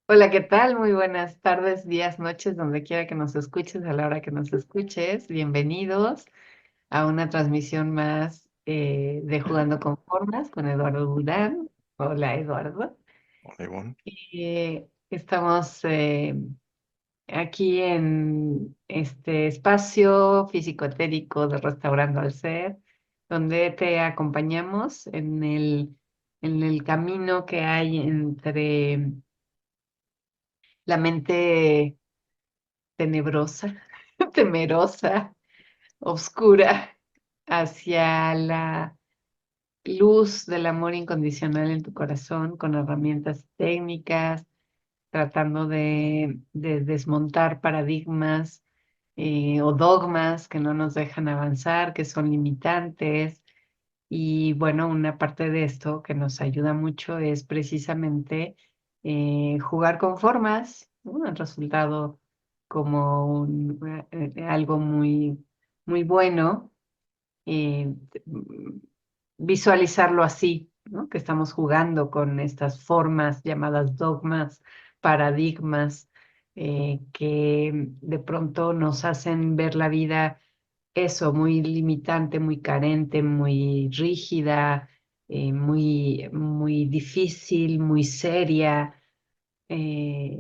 Hola, ¿qué tal? Muy buenas tardes, días, noches, donde quiera que nos escuches, a la hora que nos escuches. Bienvenidos a una transmisión más de Jugando con Formas con Eduardo Budán. Hola, Eduardo. Hola, Ivonne. Estamos aquí en este espacio físico-etérico de Restaurando al Ser, donde te acompañamos en el camino que hay entre la mente tenebrosa, temerosa, oscura, hacia la luz del amor incondicional en tu corazón, con herramientas técnicas, tratando de desmontar paradigmas o dogmas que no nos dejan avanzar, que son limitantes. Y bueno, una parte de esto que nos ayuda mucho es precisamente jugar con formas, ¿no? El resultado como algo muy, muy bueno, eh, mm, visualizarlo así, ¿no? Que estamos jugando con estas formas llamadas dogmas, paradigmas, que de pronto nos hacen ver la vida eso, muy limitante, muy carente, muy rígida, muy, muy difícil, muy seria, eh,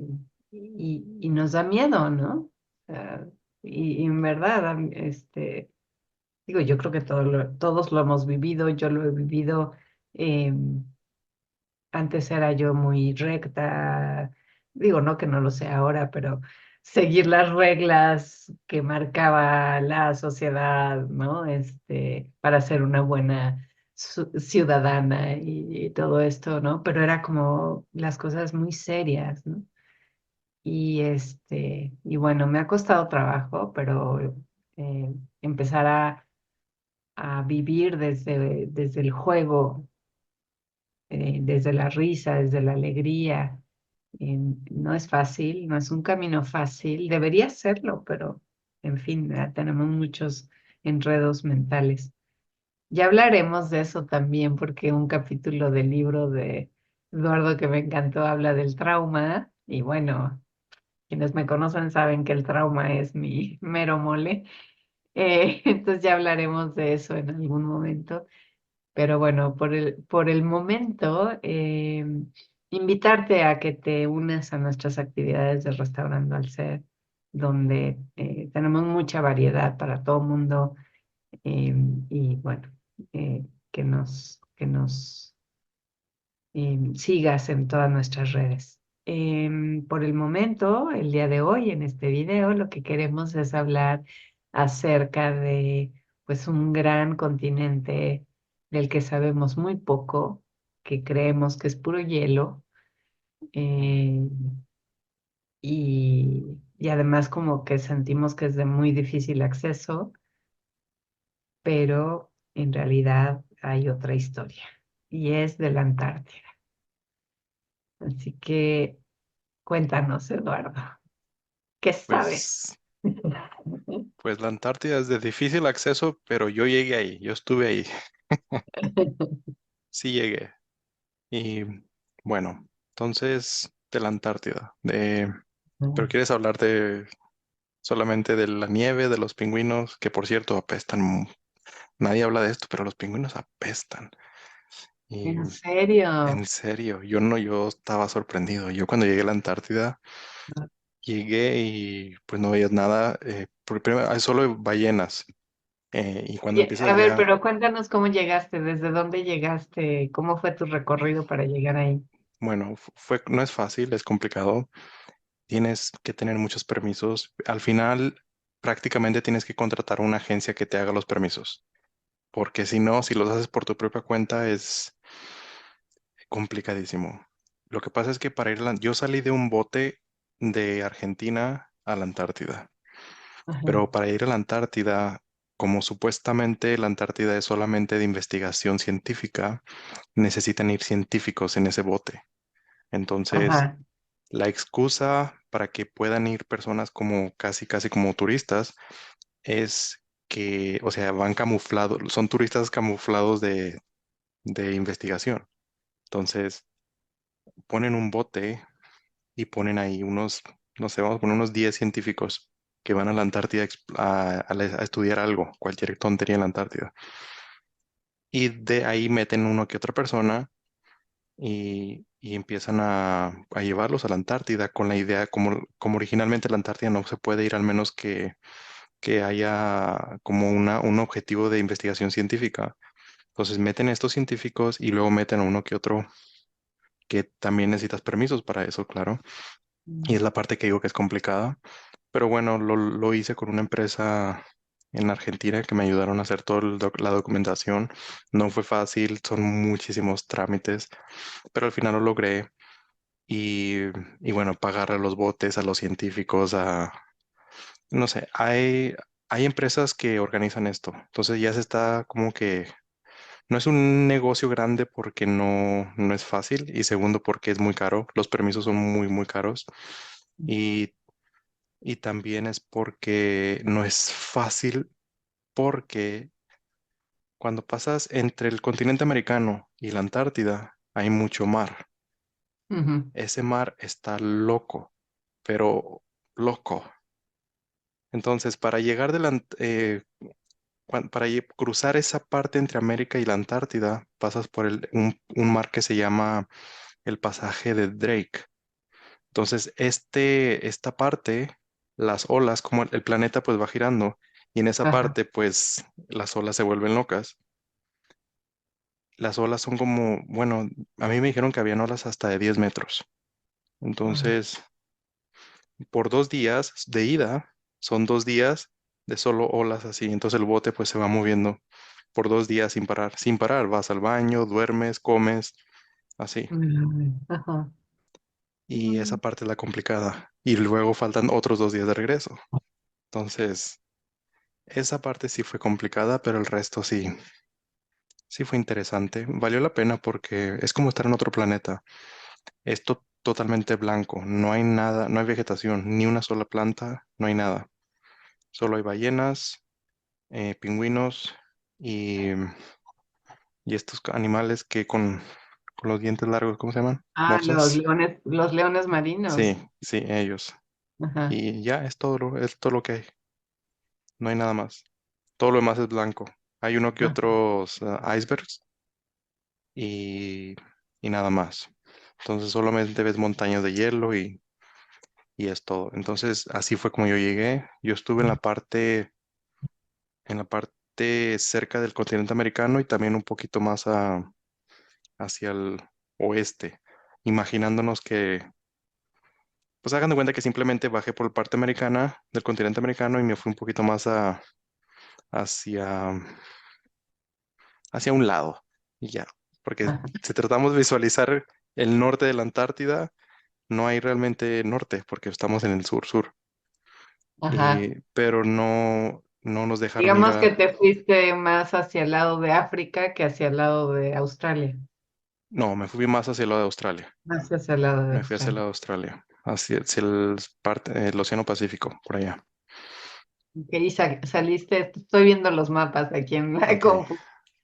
y nos da miedo, ¿no? Ah, y en verdad, digo, yo creo que todos lo hemos vivido, yo lo he vivido. Antes era yo muy recta, digo, no que no lo sea ahora, pero seguir las reglas que marcaba la sociedad, ¿no? Para ser una buena ciudadana y todo esto, ¿no? Pero era como las cosas muy serias, ¿no? Y bueno, me ha costado trabajo, pero empezar a vivir desde el juego, desde la risa, desde la alegría. No es fácil, no es un camino fácil, debería serlo, pero en fin, tenemos muchos enredos mentales. Ya hablaremos de eso también, porque un capítulo del libro de Eduardo que me encantó habla del trauma, y bueno, quienes me conocen saben que el trauma es mi mero mole. Entonces ya hablaremos de eso en algún momento. Pero bueno, por el momento, invitarte a que te unas a nuestras actividades de Restaurando al Ser, donde tenemos mucha variedad para todo mundo, y bueno, que nos sigas en todas nuestras redes. Por el momento, el día de hoy, en este video, lo que queremos es hablar acerca de, pues, un gran continente del que sabemos muy poco, que creemos que es puro hielo, eh, y además como que sentimos que es de muy difícil acceso, pero en realidad hay otra historia, y es de la Antártida. Así que cuéntanos, Eduardo, ¿qué sabes? Pues, pues la Antártida es de difícil acceso, pero yo llegué ahí, yo estuve ahí, sí llegué. Y bueno, entonces de la Antártida. Pero ¿quieres hablar de solamente de la nieve, de los pingüinos, que por cierto apestan? Nadie habla de esto, pero los pingüinos apestan. Y ¿En serio? en serio, yo estaba sorprendido. Yo cuando llegué a la Antártida, llegué y pues no veías nada. Primero hay solo ballenas. Y cuando Oye, empiezas a ver, ya, pero cuéntanos cómo llegaste, desde dónde llegaste, cómo fue tu recorrido para llegar ahí. bueno, no es fácil, es complicado. Tienes que tener muchos permisos. Al final, prácticamente tienes que contratar una agencia que te haga los permisos. Porque si no, si los haces por tu propia cuenta, es complicadísimo. Lo que pasa es que yo salí de un bote de Argentina a la Antártida. Ajá, Pero para ir a la Antártida, como supuestamente la Antártida es solamente de investigación científica, necesitan ir científicos en ese bote. Entonces, ajá, la excusa para que puedan ir personas como casi como turistas es que, o sea, van camuflados, son turistas camuflados de investigación. Entonces, ponen un bote y ponen ahí unos, no sé, vamos a poner unos 10 científicos que van a la Antártida a estudiar algo, cualquier tontería en la Antártida. Y de ahí meten uno que otra persona y empiezan a llevarlos a la Antártida con la idea, como originalmente la Antártida no se puede ir al menos que haya como un objetivo de investigación científica. Entonces meten a estos científicos y luego meten a uno que otro que también necesitas permisos para eso, claro. Y es la parte que digo que es complicada. Pero bueno, lo hice con una empresa en Argentina que me ayudaron a hacer toda la documentación. No fue fácil, son muchísimos trámites, pero al final lo logré. Y, y bueno, pagar a los botes, a los científicos, no sé, hay empresas que organizan esto. Entonces ya se está como que no es un negocio grande porque no es fácil y segundo porque es muy caro. Los permisos son muy, muy caros y, y también es porque no es fácil porque cuando pasas entre el continente americano y la Antártida hay mucho mar. Ujú, Ese mar está loco, pero loco. Entonces, para llegar para cruzar esa parte entre América y la Antártida, pasas por un mar que se llama el pasaje de Drake. Entonces, esta parte, las olas, como el planeta pues va girando, y en esa ajá, parte pues las olas se vuelven locas. Las olas son como, bueno, a mí me dijeron que habían olas hasta de 10 metros. ajá, Entonces, por 2 días de ida, son 2 días de solo olas así. Entonces el bote pues se va moviendo por 2 días sin parar. Sin parar, vas al baño, duermes, comes, así. ajá. Y esa parte es la complicada. Y luego faltan otros 2 días de regreso. Entonces, esa parte sí fue complicada, pero el resto sí, sí fue interesante. Valió la pena porque es como estar en otro planeta. Es totalmente blanco. No hay nada, no hay vegetación, ni una sola planta, no hay nada. Solo hay ballenas, pingüinos y, y estos animales que con los dientes largos, ¿cómo se llaman? Ah, Morsas. los leones Sí, marinos. sí, ellos. Ajá, Y ya es todo lo que hay. No hay nada más. Todo lo demás es blanco. Hay uno que ajá, otros icebergs y, y nada más. Entonces solamente ves montañas de hielo y es todo. Entonces así fue como yo llegué. Yo estuve en la parte cerca del continente americano y también un poquito más hacia el oeste, imaginándonos pues hagan de cuenta que simplemente bajé por la parte americana del continente americano y me fui un poquito más hacia, hacia un lado y ya, porque ajá, si tratamos de visualizar el norte de la Antártida, no hay realmente norte porque estamos en el sur-sur, ajá. pero no nos dejaron ir Digamos que a... te fuiste más hacia el lado de África que hacia el lado de Australia. No, me fui más hacia el lado de Australia. Más hacia el lado de Me fui hacia el Australia. lado de Australia, hacia el Océano Pacífico, por allá. Ok, y saliste, estoy viendo los mapas aquí en la Ok. compu.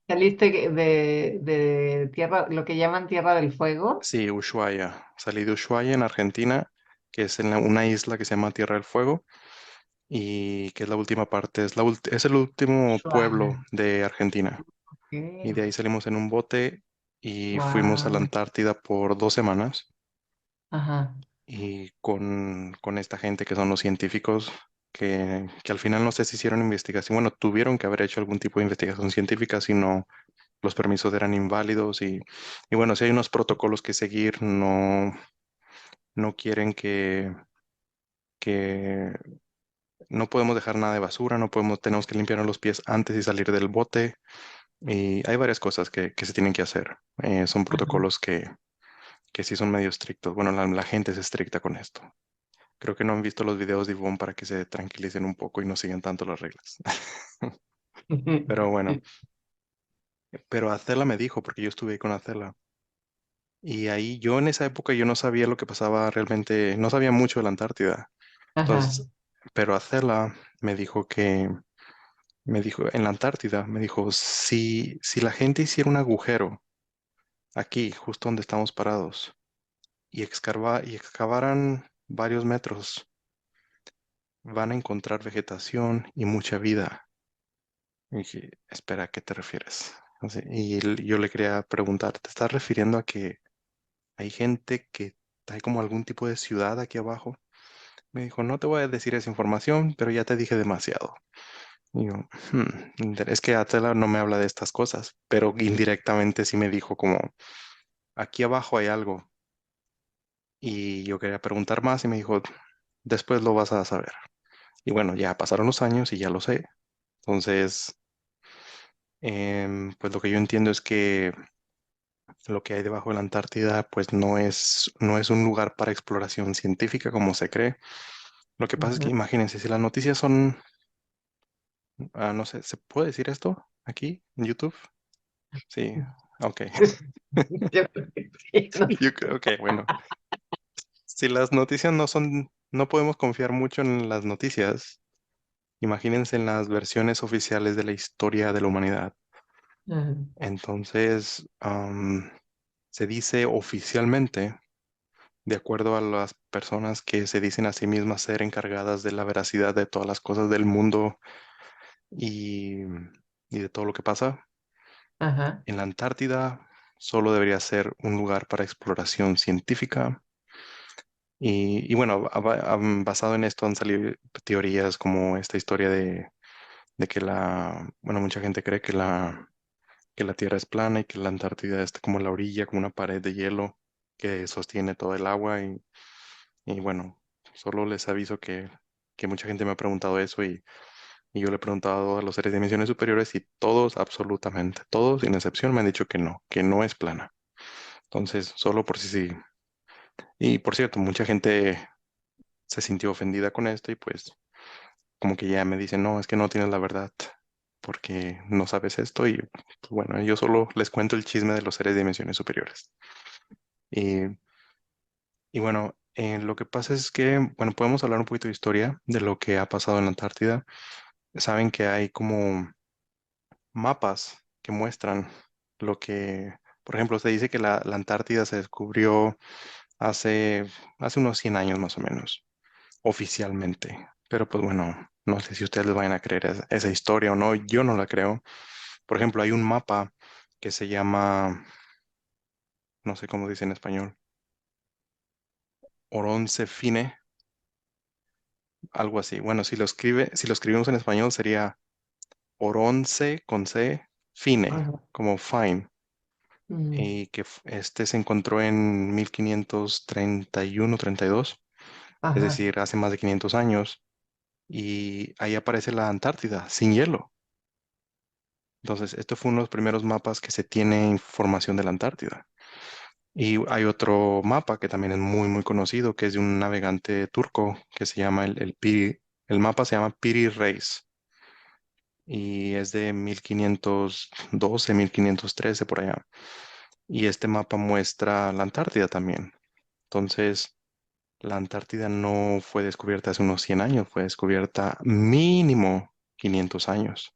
Saliste de tierra, lo que llaman Tierra del Fuego. Sí, Ushuaia. Salí de Ushuaia en Argentina, que es en una isla que se llama Tierra del Fuego y que es la última parte, es el último pueblo Ushuaia. de Argentina. Y Ok. de ahí salimos en un bote y fuimos a la Wow. Antártida por 2 semanas Ajá. y con esta gente que son los científicos que al final no sé si hicieron investigación, bueno, tuvieron que haber hecho algún tipo de investigación científica, si no los permisos eran inválidos y bueno, si hay unos protocolos que seguir, no quieren que no podemos dejar nada de basura, tenemos que limpiarnos los pies antes de salir del bote y hay varias cosas que se tienen que hacer. Son Ajá. protocolos que sí son medio estrictos. Bueno, la gente es estricta con esto. Creo que no han visto los videos de Ivonne para que se tranquilicen un poco y no sigan tanto las reglas. Pero bueno, pero Acela me dijo, porque yo estuve ahí con Acela. Y ahí yo en esa época yo no sabía lo que pasaba realmente, no sabía mucho de la Antártida. Ajá. Entonces, pero Acela me dijo, en la Antártida, me dijo, si la gente hiciera un agujero aquí, justo donde estamos parados, y excavaran varios metros, van a encontrar vegetación y mucha vida. Y dije, espera, ¿a qué te refieres? Yo le quería preguntar, ¿te estás refiriendo a que hay gente que hay como algún tipo de ciudad aquí abajo? Me dijo, no te voy a decir esa información, pero ya te dije demasiado. Y yo, es que Atela no me habla de estas cosas, pero indirectamente sí me dijo como, aquí abajo hay algo. Y yo quería preguntar más y me dijo, después lo vas a saber. Y bueno, ya pasaron los años y ya lo sé. Entonces, pues lo que yo entiendo es que lo que hay debajo de la Antártida, pues no es un lugar para exploración científica como se cree. Lo que pasa es que Ujú. imagínense, si las noticias son, no sé, ¿se puede decir esto aquí en YouTube? Sí, ok. Yo creo que sí, no sé. Yo creo que, bueno, si las noticias no son, no podemos confiar mucho en las noticias, imagínense en las versiones oficiales de la historia de la humanidad. Ajá, Entonces, se dice oficialmente, de acuerdo a las personas que se dicen a sí mismas ser encargadas de la veracidad de todas las cosas del mundo y, y de todo lo que pasa, ajá, en la Antártida solo debería ser un lugar para exploración científica. Y bueno, basado en esto han salido teorías como esta historia de que bueno, mucha gente cree que la Tierra es plana y que la Antártida está como la orilla, como una pared de hielo que sostiene todo el agua. Y bueno, solo les aviso que mucha gente me ha preguntado eso y yo le he preguntado a los seres de dimensiones superiores y todos, absolutamente todos, sin excepción, me han dicho que no es plana. Entonces, solo por si sí. Y por cierto, mucha gente se sintió ofendida con esto y pues como que ya me dicen, no, es que no tienes la verdad porque no sabes esto y pues, bueno, yo solo les cuento el chisme de los seres de dimensiones superiores. Y, y bueno, lo que pasa es que, bueno, podemos hablar un poquito de historia de lo que ha pasado en la Antártida. Saben que hay como mapas que muestran lo que, por ejemplo, se dice que la Antártida se descubrió hace, hace unos 100 años más o menos, oficialmente. Pero pues bueno, no sé si ustedes les vayan a creer esa historia o no, yo no la creo. Por ejemplo, hay un mapa que se llama, no sé cómo dice en español, Oronce Fine, algo así. Bueno, si lo escribimos en español sería Oronce con C, Fine, ajá, como fine. mm, Y que este se encontró en 1531-32, es ajá, decir, hace más de 500 años, y ahí aparece la Antártida sin hielo. Entonces, esto fue uno de los primeros mapas que se tiene información de la Antártida. Y hay otro mapa que también es muy conocido, que es de un navegante turco que se llama el mapa se llama Piri Reis y es de 1512, 1513 por allá. Y este mapa muestra la Antártida también. Entonces, la Antártida no fue descubierta hace unos 100 años, fue descubierta mínimo 500 años.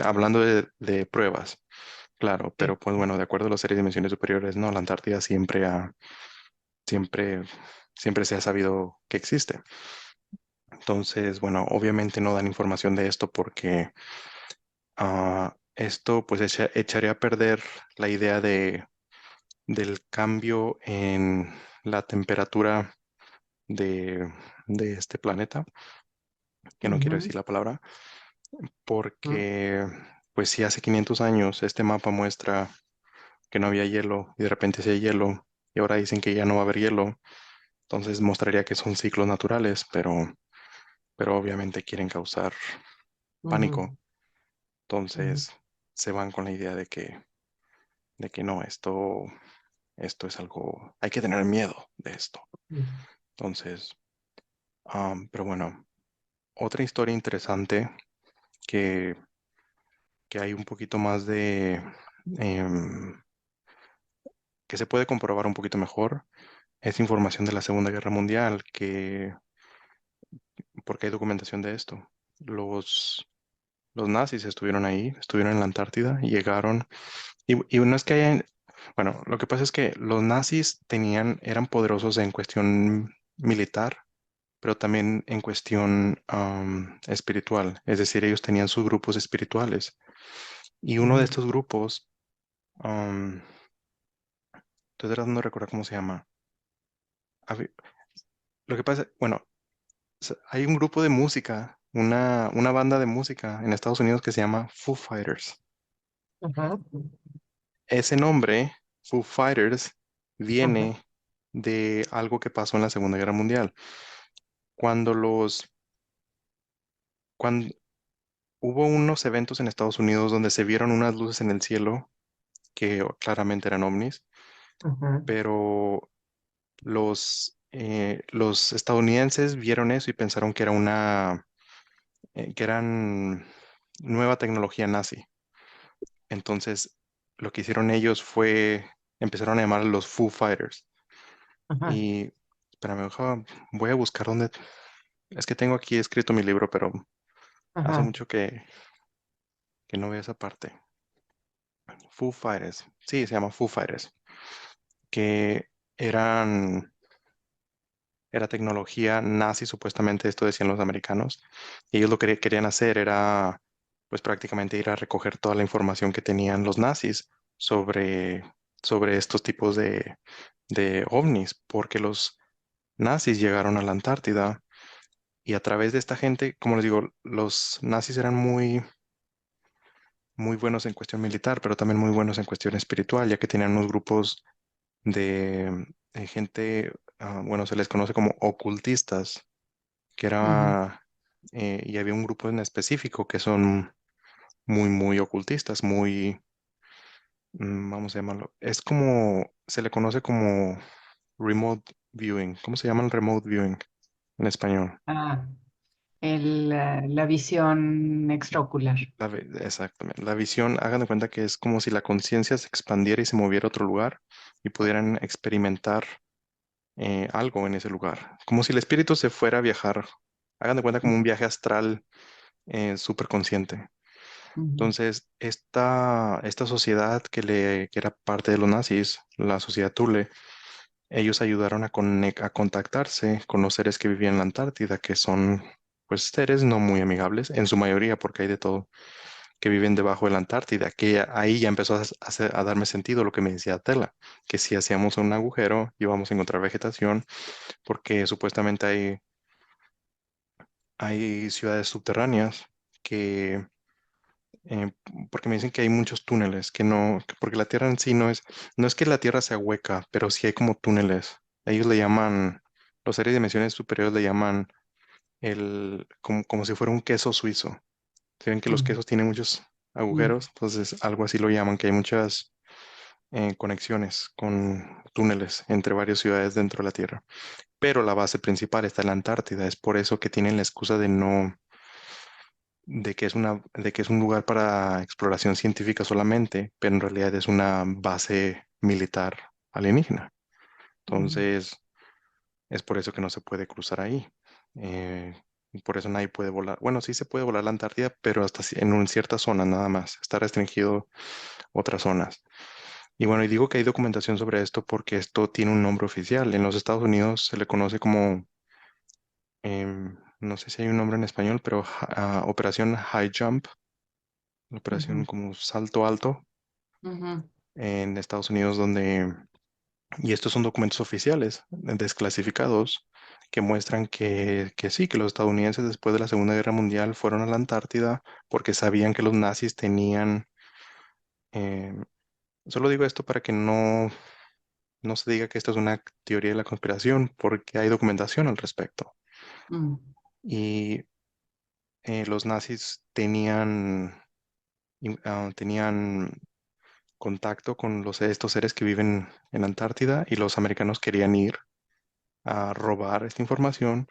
Hablando de pruebas, claro, pero sí, pues bueno, de acuerdo a las series de dimensiones superiores, no, la Antártida siempre, siempre se ha sabido que existe. Entonces, bueno, obviamente no dan información de esto porque esto pues echaría a perder la idea del cambio en la temperatura de, de este planeta, que no quiero ujú, decir la palabra, mm, porque pues si hace 500 años este mapa muestra que no había hielo y de repente sí hay hielo y ahora dicen que ya no va a haber hielo, entonces mostraría que son ciclos naturales, pero obviamente quieren causar pánico, ujú, ujú, entonces se van con la idea de que no, esto es algo, hay que tener miedo de esto. ujú, Entonces, pero bueno, otra historia interesante que, que hay un poquito más em, que se puede comprobar un poquito mejor, es información de la Segunda Guerra Mundial, porque hay documentación de esto. Los nazis estuvieron ahí, estuvieron en la Antártida y llegaron, y no es que hayan, Bueno, lo que pasa es que los nazis eran poderosos en cuestión militar, pero también en cuestión espiritual. Es decir, ellos tenían sus grupos espirituales. Y uno de Ujú, estos grupos, estoy tratando de recordar cómo se llama. Habi- Lo que pasa, bueno, hay un grupo de música, una banda de música en Estados Unidos que se llama Foo Fighters. ajá, Ese nombre, Foo Fighters, ajá, viene de algo que pasó en la Segunda Guerra Mundial. Cuando cuando hubo unos eventos en Estados Unidos donde se vieron unas luces en el cielo que claramente eran ovnis, ajá, pero los estadounidenses vieron eso y pensaron que era que eran nueva tecnología nazi. Entonces, lo que hicieron ellos fue, empezaron a llamar los Foo Fighters. ajá, Y, espérame, voy a buscar dónde, es que tengo aquí escrito mi libro, pero hace ajá, mucho que no veo esa parte. Foo Fighters, sí, se llama Foo Fighters, que eran, era tecnología nazi, supuestamente esto decían los americanos. Y ellos lo que querían hacer era, pues prácticamente ir a recoger toda la información que tenían los nazis sobre, sobre estos tipos de ovnis, porque los nazis llegaron a la Antártida y a través de esta gente, como les digo, los nazis eran muy buenos en cuestión militar, pero también muy buenos en cuestión espiritual, ya que tenían unos grupos de gente, bueno, se les conoce como ocultistas, que ujú. era, y había un grupo en específico que son muy ocultistas, vamos a llamarlo, es como, se le conoce como remote viewing. ¿Cómo se llama el remote viewing en español? Ah, la visión extraocular. Exactamente. La visión, hagan de cuenta que es como si la conciencia se expandiera y se moviera a otro lugar y pudieran experimentar algo en ese lugar. Como si el espíritu se fuera a viajar. Hagan de cuenta como un viaje astral súper consciente. Ujú, Entonces, esta sociedad que era parte de los nazis, la sociedad Thule, ellos ayudaron a contactarse con los seres que vivían en la Antártida, que son pues seres no muy amigables, en su mayoría, porque hay de todo, que viven debajo de la Antártida, ahí ya empezó a darme sentido lo que me decía Tela, que si hacíamos un agujero íbamos a encontrar vegetación, porque supuestamente hay ciudades subterráneas que, eh, porque me dicen que hay muchos túneles, porque la Tierra en sí no es que la Tierra sea hueca, pero sí hay como túneles. Ellos le llaman, los seres de dimensiones superiores le llaman como si fuera un queso suizo. Se ven que los ujú, quesos tienen muchos ujú, agujeros, entonces algo así lo llaman, que hay muchas conexiones con túneles entre varias ciudades dentro de la Tierra. Pero la base principal está en la Antártida, es por eso que tienen la excusa de no, de que es un lugar para exploración científica solamente, pero en realidad es una base militar alienígena. ujú, Entonces, es por eso que no se puede cruzar ahí. Y por eso nadie puede volar. Bueno, sí se puede volar la Antártida, pero hasta en ciertas zonas nada más. Está restringido otras zonas. Y bueno, y digo que hay documentación sobre esto porque esto tiene un nombre oficial. En los Estados Unidos se le conoce como, no sé si hay un nombre en español, pero Operación High Jump, operación ujú, como salto alto ujú, en Estados Unidos, y estos son documentos oficiales, desclasificados, que muestran que sí, que los estadounidenses después de la Segunda Guerra Mundial fueron a la Antártida porque sabían que los nazis tenían, eh, solo digo esto para que no se diga que esto es una teoría de la conspiración, porque hay documentación al respecto. ujú, Y los nazis tenían contacto con estos seres que viven en la Antártida y los americanos querían ir a robar esta información,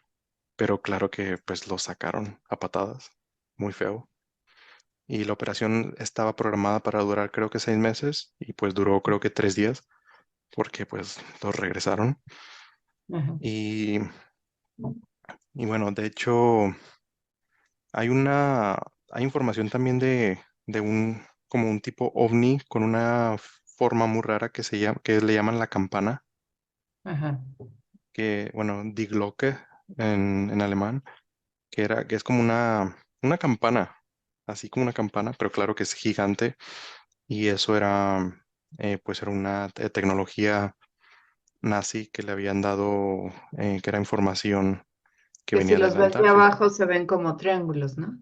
pero claro que pues los sacaron a patadas, muy feo. Y la operación estaba programada para durar creo que 6 meses y pues duró creo que 3 días porque pues los regresaron. ajá, Y, y bueno, de hecho hay hay información también de como un tipo ovni con una forma muy rara que le llaman la campana, Ajá. que, bueno, Die Glocke en alemán, que es como una campana, así como una campana, pero claro que es gigante, y eso era, pues era una tecnología nazi que le habían dado, que era información que Que si venía de los la ves de Antártida. abajo se ven como triángulos, ¿no?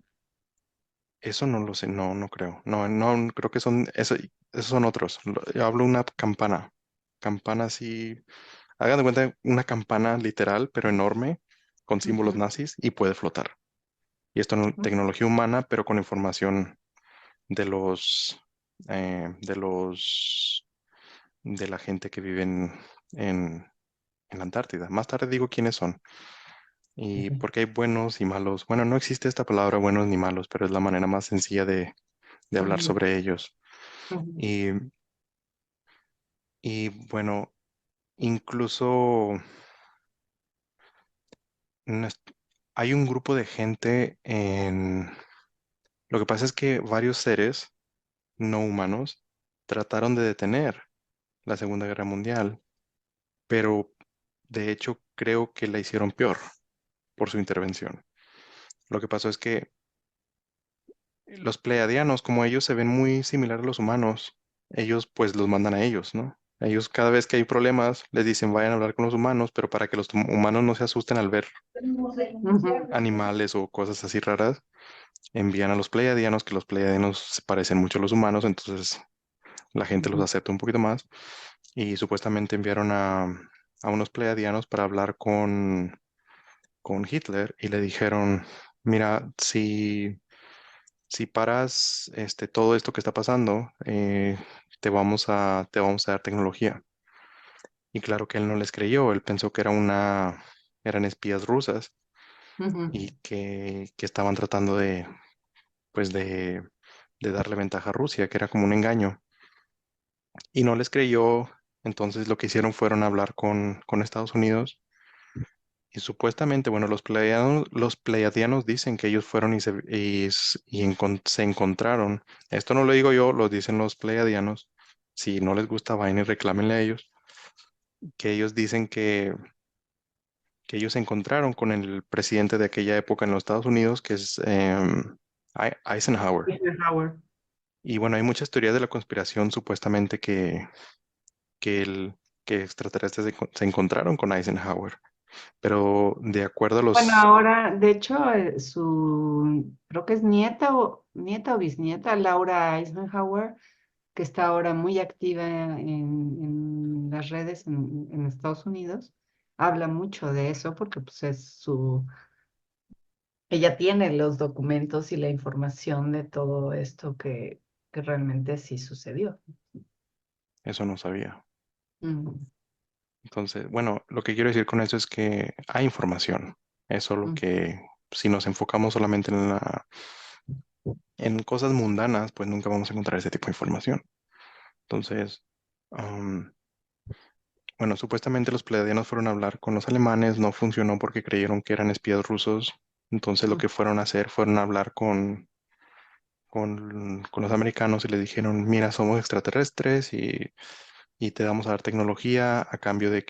Eso no lo sé, no, no creo. No, no, creo que esos son otros. Yo hablo una campana. Campana así. Hagan de cuenta una campana literal, pero enorme, con símbolos Ujú, nazis y puede flotar. Y esto no tecnología humana, pero con información de de de la gente que vive en la Antártida. Más tarde digo quiénes son. Y ujú, porque hay buenos y malos. Bueno, no existe esta palabra buenos ni malos, pero es la manera más sencilla de hablar ujú, sobre ellos. ujú, Y, y bueno, incluso no es- hay un grupo de gente en... Lo que pasa es que varios seres no humanos trataron de detener la Segunda Guerra Mundial, pero de hecho creo que la hicieron peor por su intervención. Lo que pasó es que los pleiadianos, como ellos se ven muy similar a los humanos, ellos pues los mandan a ellos, ¿no? Ellos cada vez que hay problemas les dicen vayan a hablar con los humanos, pero para que los humanos no se asusten al ver ujú, animales o cosas así raras, envían a los pleiadianos, que los pleiadianos se parecen mucho a los humanos, entonces la gente los ujú, acepta un poquito más y supuestamente enviaron a unos pleiadianos para hablar con Hitler y le dijeron, mira, si paras todo esto que está pasando, te vamos a dar tecnología. Y claro que él no les creyó, él pensó que eran espías rusas ujú, y que estaban tratando pues de darle ventaja a Rusia, que era como un engaño. Y no les creyó, entonces lo que hicieron fueron hablar con Estados Unidos. Y supuestamente, bueno, los pleiadianos dicen que ellos fueron se encontraron. Esto no lo digo yo, lo dicen los pleiadianos. Si no les gusta, vayan y reclámenle a ellos. Que ellos dicen que ellos se encontraron con el presidente de aquella época en los Estados Unidos, que es Eisenhower. Eisenhower. Y bueno, hay muchas teorías de la conspiración supuestamente que, el, que extraterrestres se encontraron con Eisenhower. Pero de acuerdo a Bueno, los... ahora, de hecho, creo que es nieta o bisnieta, Laura Eisenhower, que está ahora muy activa en las redes en Estados Unidos, habla mucho de eso porque pues ella tiene los documentos y la información de todo esto que realmente sí sucedió. Eso no sabía. Mm, Entonces, bueno, lo que quiero decir con eso es que hay información. Eso lo mm, que, si nos enfocamos solamente en cosas mundanas, pues nunca vamos a encontrar ese tipo de información. Entonces, am, bueno, supuestamente los pleiadianos fueron a hablar con los alemanes, no funcionó porque creyeron que eran espías rusos. Entonces lo mm, que fueron a hacer fueron a hablar con los americanos y les dijeron, mira, somos extraterrestres y te vamos a dar tecnología a cambio de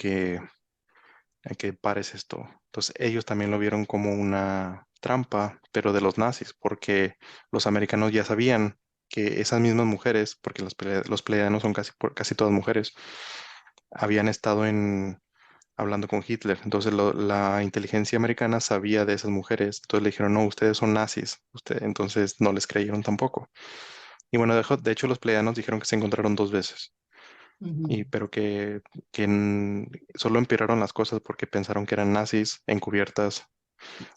que pares esto. Entonces ellos también lo vieron como una trampa, pero de los nazis, porque los americanos ya sabían que esas mismas mujeres, porque los pleiadianos son casi todas mujeres, habían estado hablando con Hitler. Entonces la inteligencia americana sabía de esas mujeres. Entonces le dijeron, no, ustedes son nazis. Entonces no les creyeron tampoco. Y bueno, de hecho los pleiadianos dijeron que se encontraron dos veces. ujú, Pero solo empeoraron las cosas porque pensaron que eran nazis encubiertas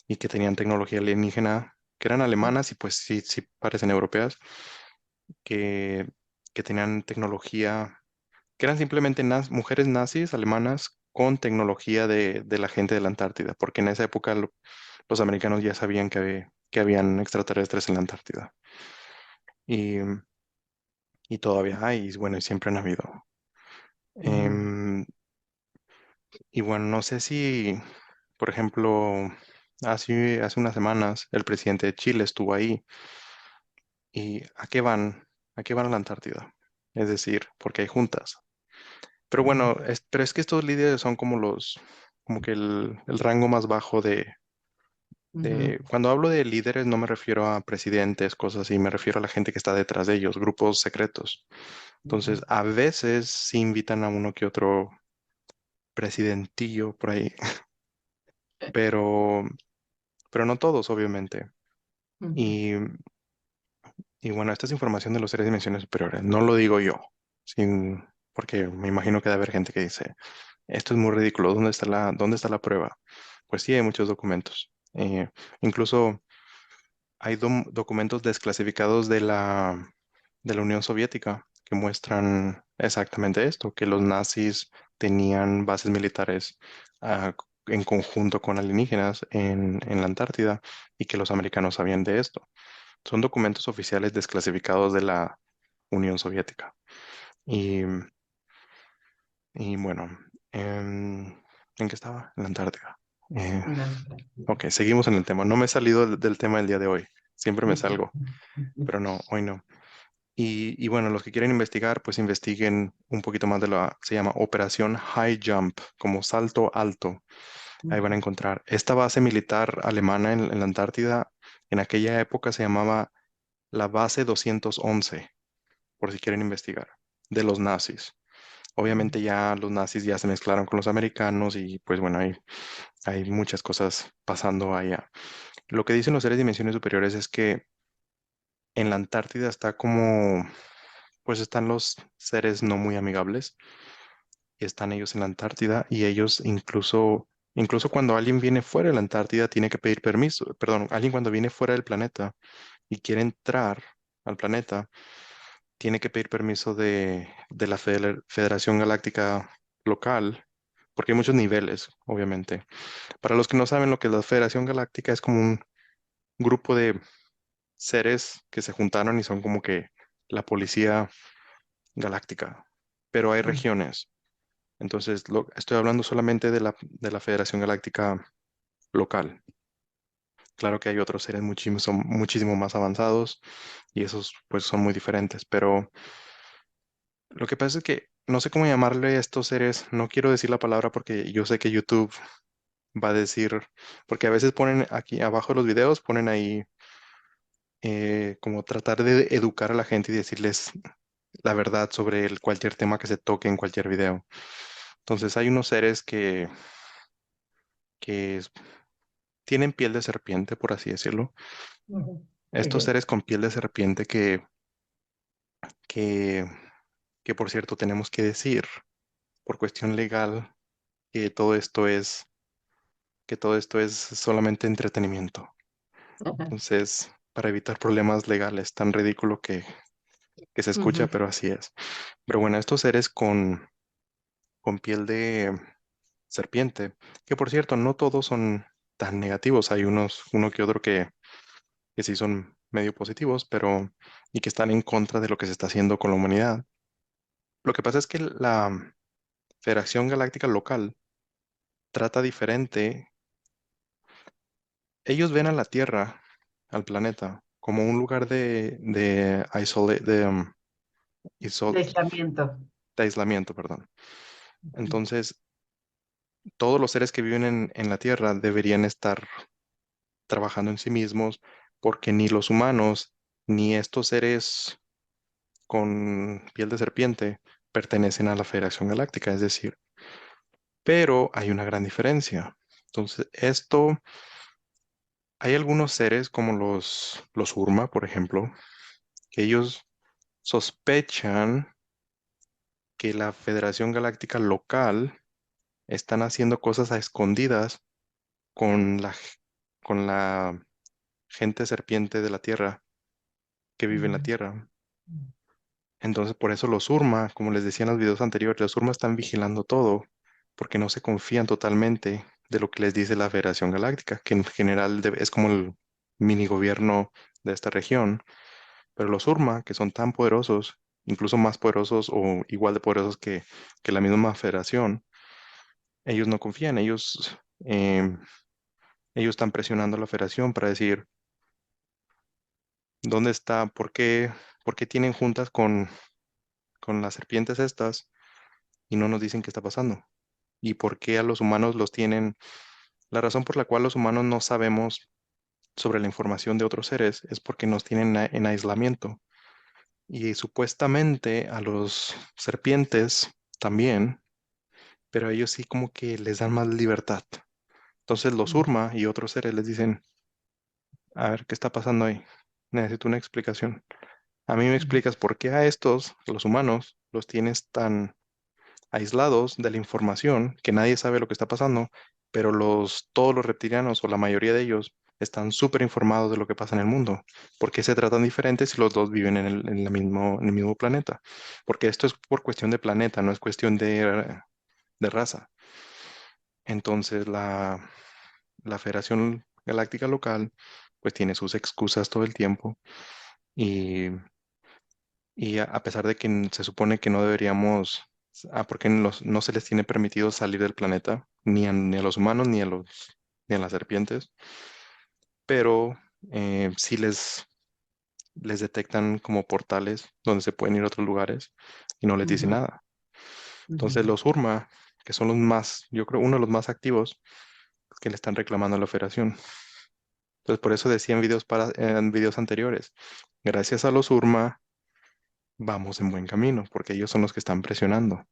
y que tenían tecnología alienígena, que eran alemanas y pues sí, sí parecen europeas, que, que tenían tecnología, que eran simplemente mujeres nazis alemanas con tecnología de la gente de la Antártida, porque en esa época los americanos ya sabían que habían extraterrestres en la Antártida. Y, y todavía hay, y bueno, y siempre han habido. ujú. Em, y bueno, no sé si, por ejemplo, hace unas semanas el presidente de Chile estuvo ahí. ¿Y a qué van? ¿A qué van a la Antártida? es decir, porque hay juntas. Pero Ujú, bueno, pero es que estos líderes son como como que el rango más bajo ujú, cuando hablo de líderes no me refiero a presidentes, cosas así, me refiero a la gente que está detrás de ellos, grupos secretos. ujú, Entonces, a veces sí invitan a uno que otro presidentillo por ahí, pero, pero no todos, obviamente. ujú, Y, y bueno, esta es información de los seres de dimensiones superiores, no lo digo yo, porque me imagino que debe haber gente que dice, esto es muy ridículo, dónde está la prueba? Pues sí, hay muchos documentos. Incluso hay documentos desclasificados de la Unión Soviética que muestran exactamente esto, que los nazis tenían bases militares en conjunto con alienígenas en la Antártida y que los americanos sabían de esto. Son documentos oficiales desclasificados de la Unión Soviética. Y, y bueno, ¿en qué estaba? En la Antártida. Eh, no, ok, seguimos en el tema. No me he salido del tema del día de hoy. Siempre me ujú, salgo, pero no, hoy no. Y bueno, los que quieren investigar, pues investiguen un poquito más se llama Operación High Jump, como salto alto. Ahí van a ujú, encontrar. Esta base militar alemana en la Antártida, en aquella época se llamaba la Base 211, por si quieren investigar, de los nazis. Obviamente ya los nazis ya se mezclaron con los americanos y pues bueno, hay muchas cosas pasando allá. Lo que dicen los seres de dimensiones superiores es que en la Antártida está pues están los seres no muy amigables y están ellos en la Antártida y ellos incluso cuando alguien viene fuera de la Antártida tiene que pedir permiso, perdón, alguien cuando viene fuera del planeta y quiere entrar al planeta tiene que pedir permiso de la Federación Galáctica local, porque hay muchos niveles, obviamente. Para los que no saben lo que es la Federación Galáctica es como un grupo de seres que se juntaron y son como que la policía galáctica, pero hay ujú, regiones. Entonces, estoy hablando solamente de la Federación Galáctica local. Claro que hay otros seres muchísimo, son muchísimo más avanzados y esos pues son muy diferentes, pero lo que pasa es que no sé cómo llamarle a estos seres, no quiero decir la palabra porque yo sé que YouTube va a decir, porque a veces ponen aquí abajo de los videos, ponen ahí como tratar de educar a la gente y decirles la verdad sobre cualquier tema que se toque en cualquier video. Entonces hay unos seres que tienen piel de serpiente, por así decirlo. ujú. Estos Sí. seres con piel de serpiente que, que por cierto tenemos que decir por cuestión legal que que todo esto es solamente entretenimiento. Ajá, Entonces, para evitar problemas legales, tan ridículo que se escucha, ujú, pero así es. Pero bueno, estos seres con piel de serpiente, que por cierto, no todos son tan negativos. Hay uno que otro que sí son medio positivos, pero y que están en contra de lo que se está haciendo con la humanidad. Lo que pasa es que la Federación Galáctica local trata diferente. Ellos ven a la Tierra, al planeta, como un lugar de isol- aislamiento. de aislamiento, perdón. Entonces, todos los seres que viven en la Tierra deberían estar trabajando en sí mismos, porque ni los humanos ni estos seres con piel de serpiente pertenecen a la Federación Galáctica, es decir, pero hay una gran diferencia. Entonces, hay algunos seres como los Urma, por ejemplo, que ellos sospechan que la Federación Galáctica local están haciendo cosas a escondidas con con la gente serpiente de la Tierra que vive en la Ujú, Tierra. Entonces, por eso los Urma, como les decía en los videos anteriores, los Urma están vigilando todo, porque no se confían totalmente de lo que les dice la Federación Galáctica, que en general es como el mini gobierno de esta región. Pero los Urma, que son tan poderosos, incluso más poderosos o igual de poderosos que la misma Federación, ellos no confían, ellos están presionando a la Federación para decir, ¿dónde está? Por qué tienen juntas con las serpientes estas y no nos dicen qué está pasando y por qué a los humanos los tienen. La razón por la cual los humanos no sabemos sobre la información de otros seres es porque nos tienen en aislamiento. Y supuestamente a los serpientes también, pero a ellos sí como que les dan más libertad. Entonces los ujú, Urma y otros seres les dicen, a ver, ¿qué está pasando ahí? Necesito una explicación. A mí me ujú, explicas por qué a estos, a los humanos, los tienes tan aislados de la información que nadie sabe lo que está pasando, pero todos los reptilianos o la mayoría de ellos están súper informados de lo que pasa en el mundo. ¿Por qué se tratan diferentes si los dos viven en el mismo planeta? Porque esto es por cuestión de planeta, no es cuestión de raza. Entonces la Federación Galáctica Local pues tiene sus excusas todo el tiempo y, y a pesar de que se supone que no deberíamos, porque no se les tiene permitido salir del planeta, ni a los humanos ni a las serpientes, pero sí les detectan como portales donde se pueden ir a otros lugares y no les dicen ujú, nada. Entonces ujú, los Urma, que son los más, yo creo, uno de los más activos, que le están reclamando a la Federación. Entonces, por eso decía en videos anteriores, gracias a los Urma vamos en buen camino, porque ellos son los que están presionando.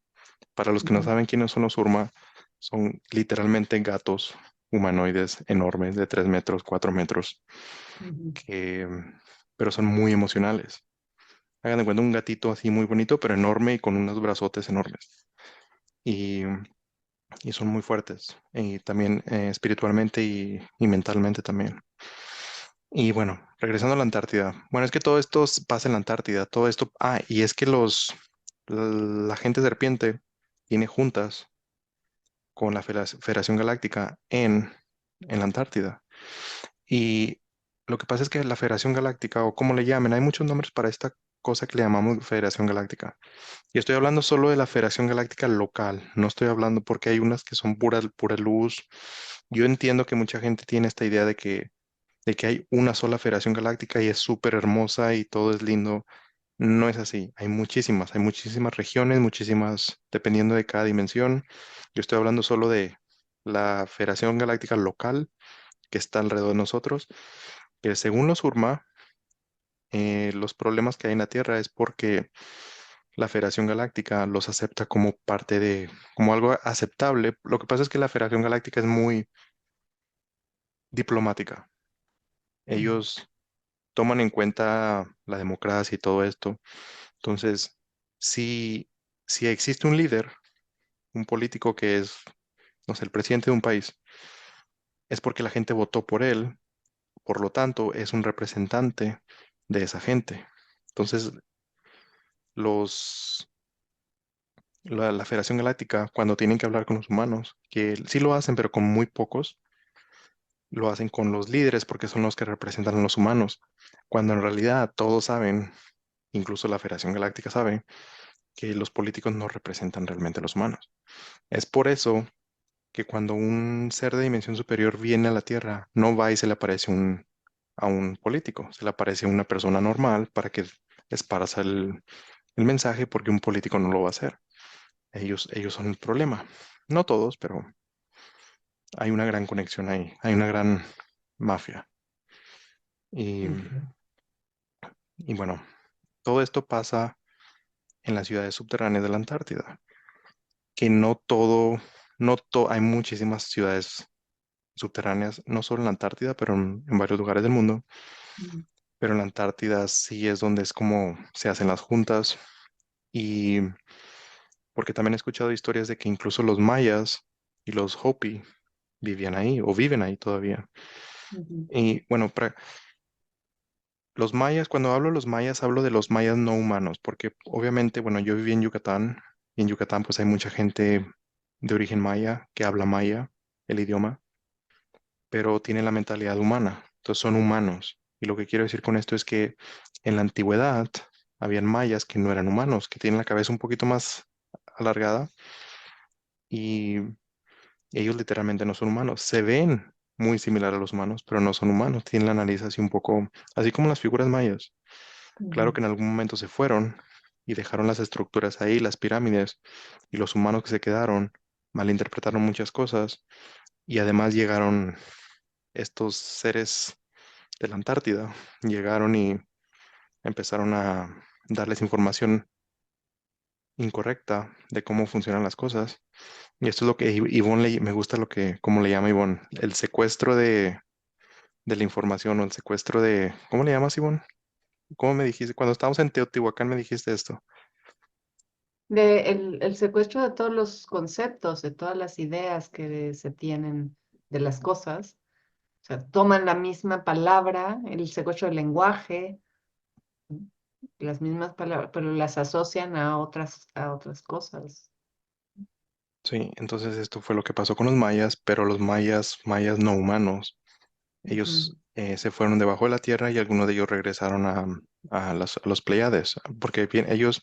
Para los que no ujú, saben quiénes son los Urma, son literalmente gatos humanoides enormes de 3 metros, 4 metros, ujú, que, pero son muy emocionales. Hagan de cuenta un gatito así muy bonito, pero enorme y con unos brazotes enormes. Y, y son muy fuertes, y también espiritualmente y mentalmente también. Y bueno, regresando a la Antártida. Bueno, es que todo esto pasa en la Antártida, todo esto. Ah, y es que la gente serpiente tiene juntas con la Federación Galáctica en la Antártida. Y lo que pasa es que la Federación Galáctica, o como le llamen, hay muchos nombres para esta cosa que le llamamos Federación Galáctica. Y estoy hablando solo de la Federación Galáctica local, no estoy hablando porque hay unas que son pura luz. Yo entiendo que mucha gente tiene esta idea de que hay una sola Federación Galáctica y es súper hermosa y todo es lindo. No es así, hay muchísimas regiones, muchísimas, dependiendo de cada dimensión. Yo estoy hablando solo de la Federación Galáctica local que está alrededor de nosotros, que según los URMA, los problemas que hay en la Tierra es porque la Federación Galáctica los acepta como como algo aceptable. Lo que pasa es que la Federación Galáctica es muy diplomática. Ellos toman en cuenta la democracia y todo esto. Entonces, si, si existe un líder, un político que es, no sé, el presidente de un país, es porque la gente votó por él, por lo tanto, es un representante de esa gente. Entonces, los, la Federación Galáctica, cuando tienen que hablar con los humanos, que sí lo hacen, pero con muy pocos, lo hacen con los líderes porque son los que representan a los humanos, cuando en realidad todos saben, incluso la Federación Galáctica sabe, que los políticos no representan realmente a los humanos. Es por eso que cuando un ser de dimensión superior viene a la Tierra, no va y se le aparece a un político, se le aparece a una persona normal para que esparza el mensaje porque un político no lo va a hacer. Ellos son el problema. No todos, pero hay una gran conexión ahí, hay una gran mafia. Y, ujú, y bueno, todo esto pasa en las ciudades subterráneas de la Antártida, que hay muchísimas ciudades subterráneas, no solo en la Antártida, pero en varios lugares del mundo. ujú, Pero en la Antártida sí es donde es como se hacen las juntas y porque también he escuchado historias de que incluso los mayas y los Hopi vivían ahí o viven ahí todavía. ujú, Y bueno, los mayas, cuando hablo de los mayas, hablo de los mayas no humanos, porque obviamente, bueno, yo viví en Yucatán y en Yucatán pues hay mucha gente de origen maya que habla maya, el idioma, pero tienen la mentalidad humana, entonces son humanos. Y lo que quiero decir con esto es que en la antigüedad habían mayas que no eran humanos, que tienen la cabeza un poquito más alargada y ellos literalmente no son humanos. Se ven muy similar a los humanos, pero no son humanos. Tienen la nariz así un poco, así como las figuras mayas. Claro ujú, que en algún momento se fueron y dejaron las estructuras ahí, las pirámides, y los humanos que se quedaron malinterpretaron muchas cosas y además llegaron estos seres de la Antártida, llegaron y empezaron a darles información incorrecta de cómo funcionan las cosas. Y esto es lo que Ivonne me gusta lo que, como le llama Ivonne, el secuestro de la información o el secuestro de, ¿cómo le llamas, Ivonne? ¿Cómo me dijiste? Cuando estábamos en Teotihuacán me dijiste esto. El secuestro de todos los conceptos, de todas las ideas que se tienen de las cosas. O sea, toman la misma palabra, el secuestro del lenguaje, las mismas palabras, pero las asocian a otras cosas. Sí, entonces esto fue lo que pasó con los mayas, pero los mayas no humanos, Ujú, ellos se fueron debajo de la tierra y algunos de ellos regresaron a los Pleiades, porque bien, ellos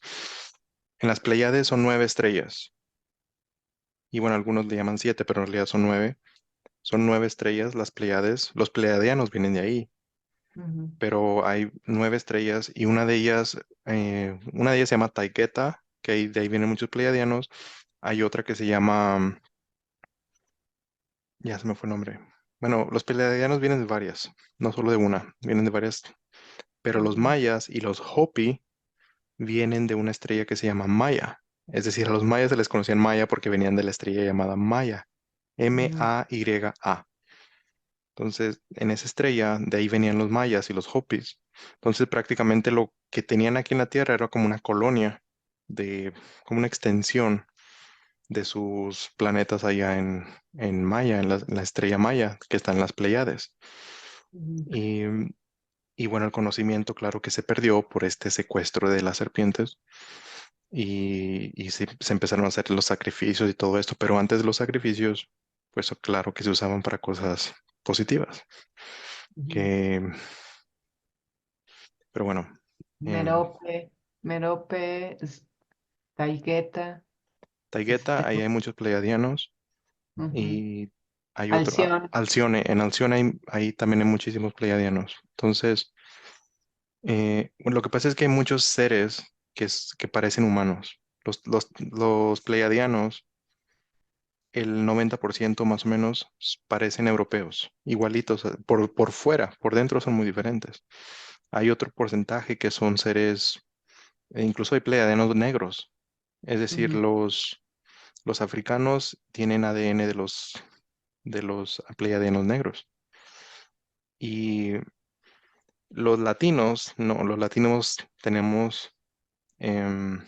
en las Pleiades son 9 estrellas, y bueno, algunos le llaman 7, pero en realidad son 9 estrellas las Pleiades, los pleiadianos vienen de ahí, ujú, pero hay 9 estrellas y una de ellas se llama Taiketa, que de ahí vienen muchos pleiadianos, hay otra que se llama, ya se me fue el nombre. Bueno, los pleiadianos vienen de varias, no solo de una, vienen de varias, pero los ujú, mayas y los Hopi vienen de una estrella que se llama Maya. Es decir, a los mayas se les conocían Maya porque venían de la estrella llamada Maya, ujú, Maya. Entonces, en esa estrella, de ahí venían los mayas y los Hopis. Entonces, prácticamente lo que tenían aquí en la Tierra era como una colonia, como una extensión de sus planetas allá en Maya, en la estrella Maya, que está en las Pleiades. ujú, Y, y bueno, el conocimiento, claro que se perdió por este secuestro de las serpientes y se empezaron a hacer los sacrificios y todo esto, pero antes de los sacrificios, pues claro que se usaban para cosas positivas. ujú. Que, pero bueno, em, Merope, Merope, Taigueta, Taigueta, este, ahí hay muchos pleiadianos ujú, y hay otro, Alción. Alcione, en Alcione ahí también hay muchísimos pleiadianos. Entonces, bueno, lo que pasa es que hay muchos seres que parecen humanos. Los pleiadianos, el 90% más o menos parecen europeos, igualitos, por fuera, por dentro son muy diferentes. Hay otro porcentaje que son seres, incluso hay pleiadianos negros, es decir, Ujú, los africanos tienen ADN de los pleiadianos negros. Y los latinos, no, los latinos tenemos em,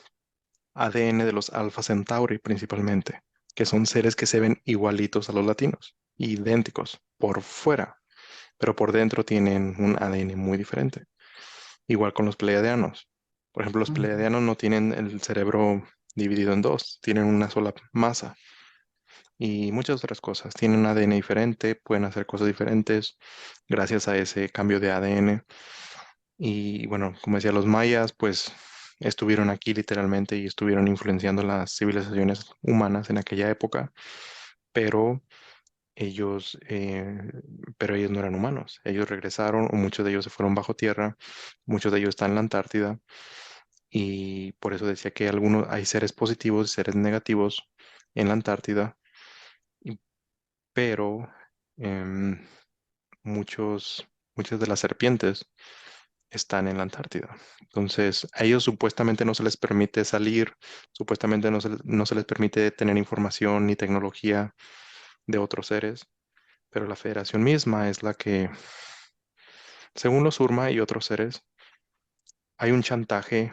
ADN de los Alpha Centauri principalmente, que son seres que se ven igualitos a los latinos, idénticos por fuera, pero por dentro tienen un ADN muy diferente. Igual con los pleiadianos. Por ejemplo, los ujú, pleiadianos no tienen el cerebro dividido en dos, tienen una sola masa y muchas otras cosas. Tienen un ADN diferente, pueden hacer cosas diferentes gracias a ese cambio de ADN. Y bueno, como decía, los mayas pues estuvieron aquí literalmente y estuvieron influenciando las civilizaciones humanas en aquella época, pero ellos, eh, pero ellos no eran humanos. Ellos regresaron, o muchos de ellos se fueron bajo tierra, muchos de ellos están en la Antártida, y por eso decía que hay seres positivos y seres negativos en la Antártida, y- pero em, muchas de las serpientes están en la Antártida. Entonces, a ellos supuestamente no se les permite salir, supuestamente no se les permite tener información ni tecnología de otros seres, pero la Federación misma es la que, según los Surma y otros seres, hay un chantaje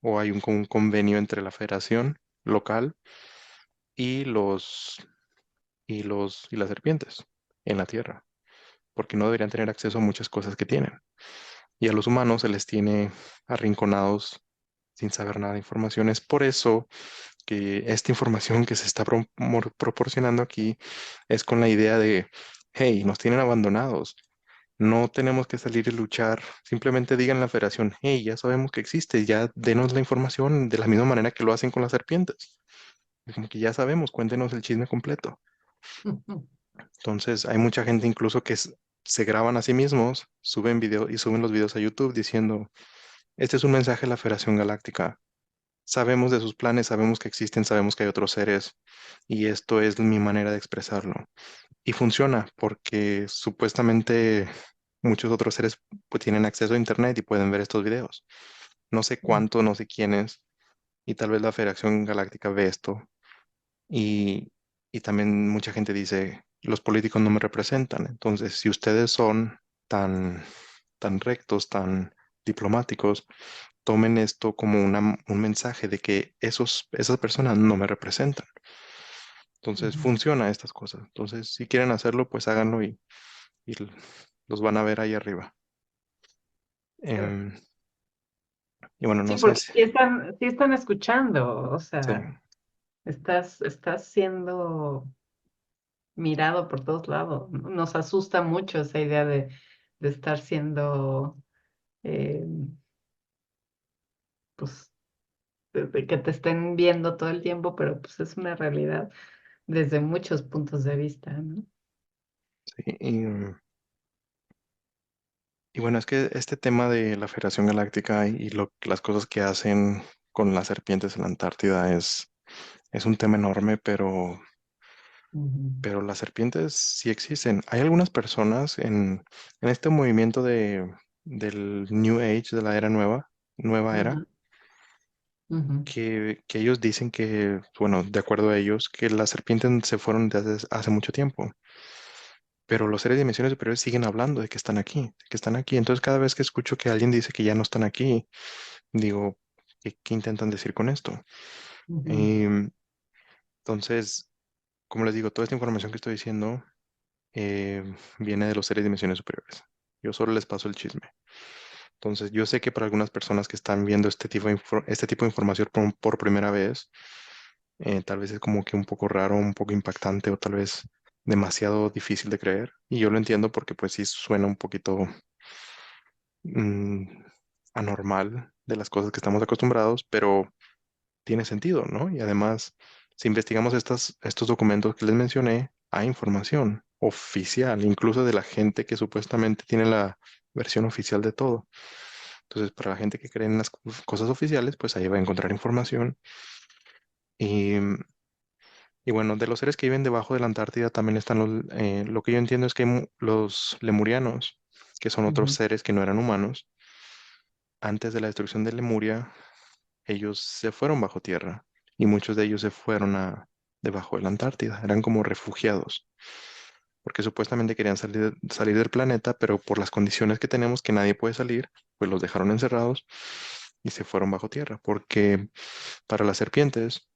o hay un convenio entre la Federación local y y las serpientes en la Tierra, porque no deberían tener acceso a muchas cosas que tienen. Y a los humanos se les tiene arrinconados sin saber nada de información. Es por eso que esta información que se está proporcionando aquí es con la idea de, hey, nos tienen abandonados. No tenemos que salir y luchar. Simplemente digan a la federación, hey, ya sabemos que existe, ya denos la información de la misma manera que lo hacen con las serpientes. Como que ya sabemos, cuéntenos el chisme completo. ujú. Entonces, hay mucha gente incluso que se graban a sí mismos, suben video y suben los videos a YouTube diciendo, este es un mensaje de la Federación Galáctica. sabemos de sus planes, sabemos que existen, sabemos que hay otros seres y esto es mi manera de expresarlo. Y funciona porque supuestamente muchos otros seres pues, tienen acceso a Internet y pueden ver estos videos. No sé cuánto, no sé quiénes, y tal vez la Federación Galáctica ve esto. Y, y también mucha gente dice, los políticos no me representan. Entonces, si ustedes son tan, tan rectos, tan diplomáticos, tomen esto como un mensaje de que esas personas no me representan. Entonces, Ujú. funciona estas cosas. Entonces, si quieren hacerlo, pues háganlo y los van a ver ahí arriba. Sí, Em, y bueno, no sí, sé porque si... sí están escuchando, o Sí, sea, estás siendo mirado por todos lados. Nos asusta mucho esa idea de estar siendo, eh, pues, de que te estén viendo todo el tiempo, pero pues es una realidad desde muchos puntos de vista, ¿no? sí. Y bueno, es que este tema de la Federación Galáctica y las cosas que hacen con las serpientes en la Antártida es un tema enorme, Ujú, pero las serpientes sí existen. Hay algunas personas en este movimiento del New Age, de la era nueva era, ujú, ujú, que ellos dicen que, bueno, de acuerdo a ellos, que las serpientes se fueron desde hace mucho tiempo. Pero los seres de dimensiones superiores siguen hablando de que están aquí, de que están aquí. Entonces, cada vez que escucho que alguien dice que ya no están aquí, digo, ¿qué intentan decir con esto? ujú, Em, entonces, como les digo, toda esta información que estoy diciendo viene de los seres de dimensiones superiores. Yo solo les paso el chisme. Entonces, yo sé que para algunas personas que están viendo este tipo de información por primera vez, tal vez es como que un poco raro, un poco impactante o tal vez demasiado difícil de creer. Y yo lo entiendo porque pues sí suena un poquito mm, anormal de las cosas que estamos acostumbrados, pero tiene sentido, ¿no? Y además, si investigamos estos documentos que les mencioné, hay información oficial, incluso de la gente que supuestamente tiene la versión oficial de todo. Entonces, para la gente que cree en las cosas oficiales, pues ahí va a encontrar información. Y, y bueno, de los seres que viven debajo de la Antártida también están lo que yo entiendo es que los lemurianos, que son otros ujú, seres que no eran humanos, antes de la destrucción de Lemuria, ellos se fueron bajo tierra y muchos de ellos se fueron debajo de la Antártida. Eran como refugiados, porque supuestamente querían salir del planeta, pero por las condiciones que tenemos que nadie puede salir, pues los dejaron encerrados y se fueron bajo tierra, porque para las serpientes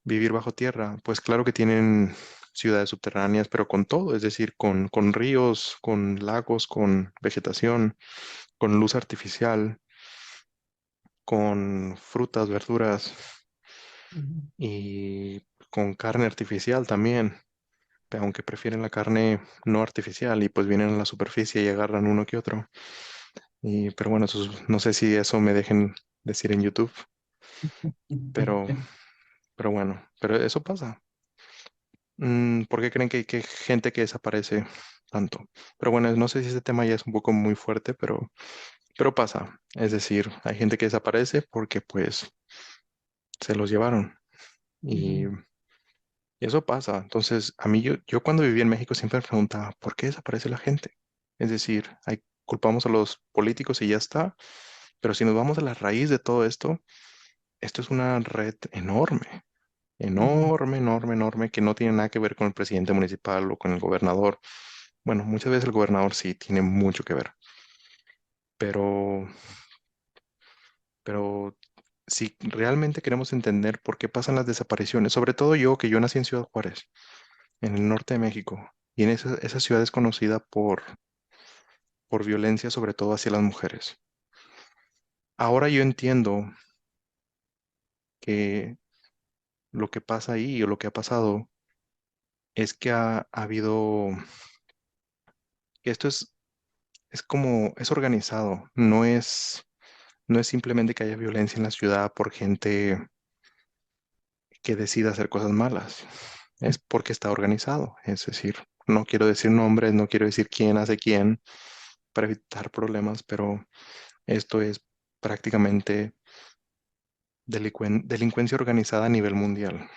vivir bajo tierra, pues claro que tienen ciudades subterráneas, pero con todo, es decir, con ríos, con lagos, con vegetación, con luz artificial, con frutas, verduras ujú, y con carne artificial también, aunque prefieren la carne no artificial y pues vienen a la superficie y agarran uno que otro. Pero bueno, no sé si eso me dejen decir en YouTube, pero, pero bueno, pero eso pasa. ¿Por qué creen que hay gente que desaparece tanto? Pero bueno, no sé si este tema ya es un poco muy fuerte, pero pasa. Es decir, hay gente que desaparece porque pues se los llevaron. Y ujú, Y eso pasa. Entonces, a mí yo cuando viví en México siempre me preguntaba, ¿por qué desaparece la gente? Es decir, culpamos a los políticos y ya está, pero si nos vamos a la raíz de todo esto, esto es una red enorme, ujú, enorme, enorme, enorme, que no tiene nada que ver con el presidente municipal o con el gobernador. Bueno, muchas veces el gobernador sí tiene mucho que ver, pero, pero si realmente queremos entender por qué pasan las desapariciones, sobre todo yo, que yo nací en Ciudad Juárez, en el norte de México. Y en esa ciudad es conocida por violencia, sobre todo hacia las mujeres. Ahora yo entiendo que lo que pasa ahí o lo que ha pasado es que ha habido, que esto es como, es organizado, no es simplemente que haya violencia en la ciudad por gente que decida hacer cosas malas, es porque está organizado. Es decir, no quiero decir nombres, no quiero decir quién hace quién para evitar problemas, pero esto es prácticamente delincuencia organizada a nivel mundial.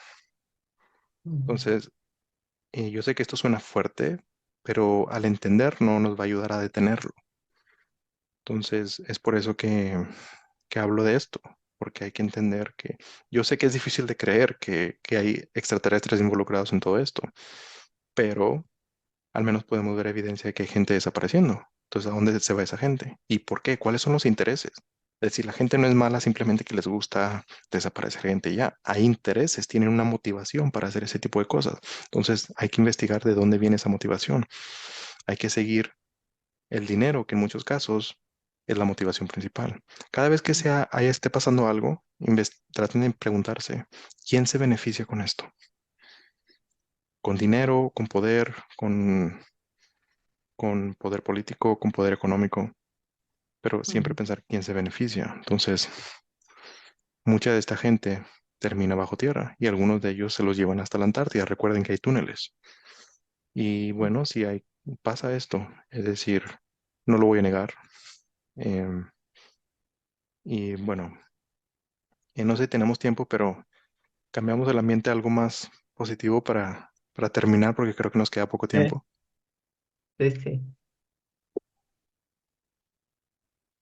ujú, Entonces, yo sé que esto suena fuerte, pero al entender no nos va a ayudar a detenerlo. Entonces, es por eso que hablo de esto, porque hay que entender que yo sé que es difícil de creer que hay extraterrestres involucrados en todo esto, pero al menos podemos ver evidencia de que hay gente desapareciendo. Entonces, ¿a dónde se va esa gente? ¿Y por qué? ¿Cuáles son los intereses? Es decir, la gente no es mala simplemente que les gusta desaparecer gente y ya. Hay intereses, tienen una motivación para hacer ese tipo de cosas. Entonces, hay que investigar de dónde viene esa motivación. Hay que seguir el dinero, que en muchos casos es la motivación principal. Cada vez que ahí esté pasando algo, traten de preguntarse, ¿quién se beneficia con esto? ¿Con dinero, con poder, con poder político, con poder económico? Pero siempre ujú. pensar quién se beneficia. Entonces, mucha de esta gente termina bajo tierra y algunos de ellos se los llevan hasta la Antártida. Recuerden que hay túneles. Y bueno, si pasa esto, es decir, no lo voy a negar. em, y bueno, no sé, tenemos tiempo, pero cambiamos el ambiente a algo más positivo para terminar, porque creo que nos queda poco Eh, tiempo. Sí, sí.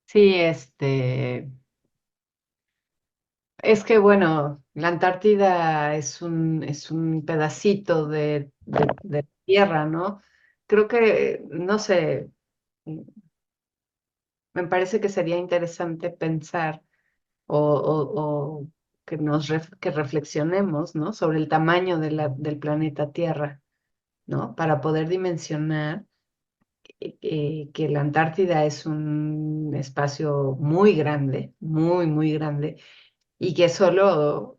Sí, es que bueno, la Antártida es un pedacito de tierra, ¿no? Creo que, no sé, me parece que sería interesante pensar o que que reflexionemos, ¿no? Sobre el tamaño de del planeta Tierra, ¿no? Para poder dimensionar que la Antártida es un espacio muy grande, muy, muy grande y que solo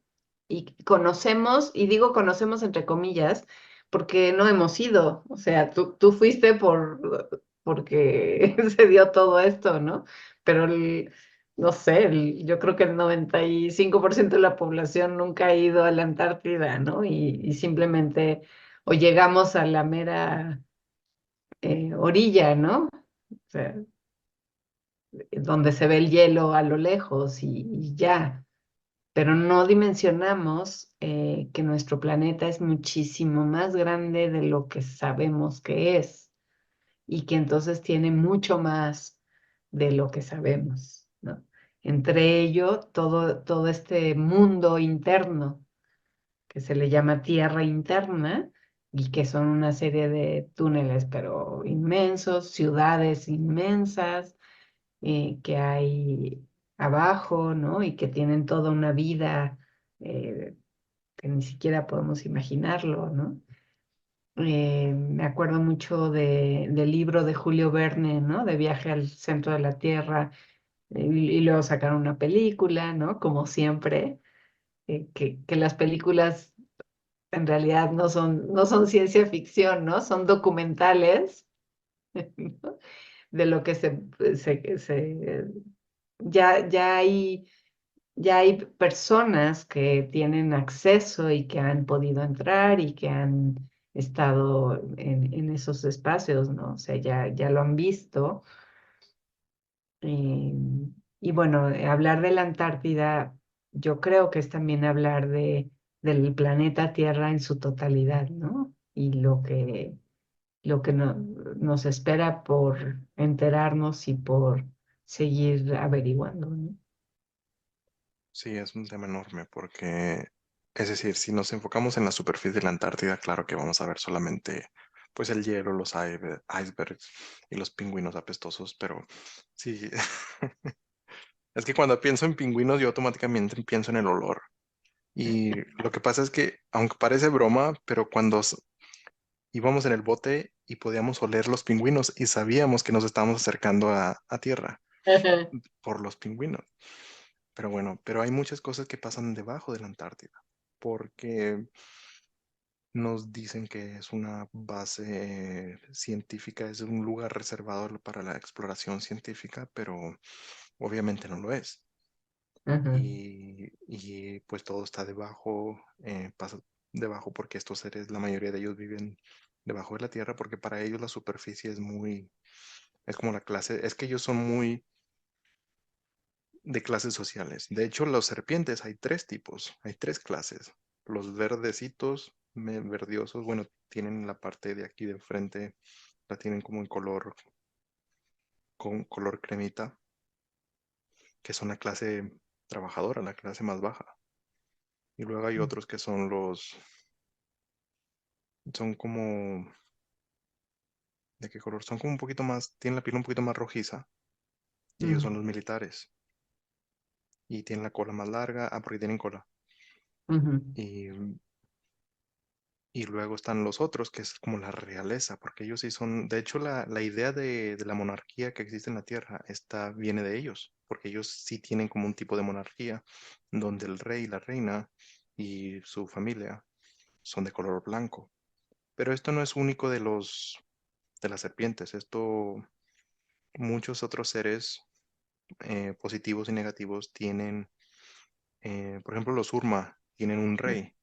y conocemos, y digo conocemos entre comillas, porque no hemos ido, o sea, tú fuiste porque se dio todo esto, ¿no? Pero no sé, yo creo que el 95% de la población nunca ha ido a la Antártida, ¿no? Y simplemente o llegamos a la mera orilla, ¿no? O sea, donde se ve el hielo a lo lejos y ya, pero no dimensionamos que nuestro planeta es muchísimo más grande de lo que sabemos que es y que entonces tiene mucho más de lo que sabemos, ¿no? Entre ello, todo este mundo interno que se le llama tierra interna y que son una serie de túneles, pero inmensos, ciudades inmensas que hay abajo, ¿no? Y que tienen toda una vida eh, que ni siquiera podemos imaginarlo, ¿no? Me acuerdo mucho del libro de Julio Verne, ¿no? De Viaje al Centro de la Tierra, y luego sacaron una película, ¿no? Como siempre, que las películas en realidad no son ciencia ficción, ¿no? Son documentales, ¿no? De lo que ya ya hay personas que tienen acceso y que han podido entrar y que han estado en esos espacios, ¿no? O sea, ya lo han visto. eh, y bueno, hablar de la Antártida, yo creo que es también hablar del planeta Tierra en su totalidad, ¿no? Y lo que nos espera por enterarnos y por seguir averiguando, ¿no? Sí, es un tema enorme porque, es decir, si nos enfocamos en la superficie de la Antártida, claro que vamos a ver solamente pues el hielo, los icebergs y los pingüinos apestosos, pero sí, es que cuando pienso en pingüinos yo automáticamente pienso en el olor. Y lo que pasa es que, aunque parece broma, pero cuando íbamos en el bote y podíamos oler los pingüinos y sabíamos que nos estábamos acercando a tierra por los pingüinos. Pero bueno, pero hay muchas cosas que pasan debajo de la Antártida, porque nos dicen que es una base científica, es un lugar reservado para la exploración científica, pero obviamente no lo es. Ajá, Y pues todo está debajo, pasa debajo porque estos seres, la mayoría de ellos viven debajo de la tierra, porque para ellos la superficie es muy, es como la clase, es que ellos son muy de clases sociales. De hecho, los serpientes hay tres tipos, hay tres clases. Los verdecitos, verdiosos, bueno, tienen la parte de aquí de frente, la tienen como en color, con color cremita, que son la clase trabajadora, la clase más baja. Y luego hay otros que son son como, ¿de qué color? Son como un poquito más, tienen la piel un poquito más rojiza, y ellos son Mm, los militares. Y tienen la cola más larga, porque tienen cola. ujú, Y Y luego están los otros, que es como la realeza, porque ellos sí son, de hecho, la idea de la monarquía que existe en la Tierra, viene de ellos, porque ellos sí tienen como un tipo de monarquía, donde el rey, la reina y su familia son de color blanco. Pero esto no es único de las serpientes, muchos otros seres positivos y negativos tienen, por ejemplo, los Urma tienen un rey,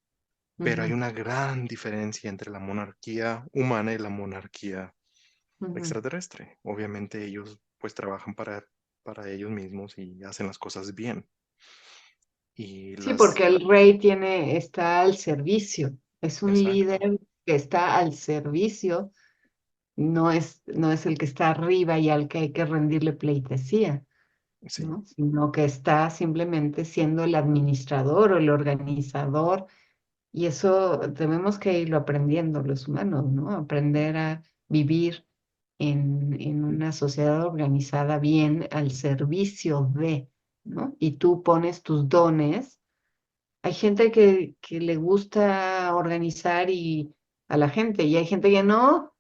pero hay ujú, una gran diferencia entre la monarquía humana y la monarquía ujú. extraterrestre. Obviamente ellos pues trabajan para ellos mismos y hacen las cosas bien. Y Sí, las, porque el rey está al servicio, es un líder exacto, que está al servicio, no es el que está arriba y al que hay que rendirle pleitesía, sí, ¿no? Sino que está simplemente siendo el administrador o el organizador, y eso tenemos que irlo aprendiendo los humanos, ¿no? Aprender a vivir en una sociedad organizada bien al servicio de, ¿no? Y tú pones tus dones. Hay gente que le gusta organizar a la gente, y hay gente que no,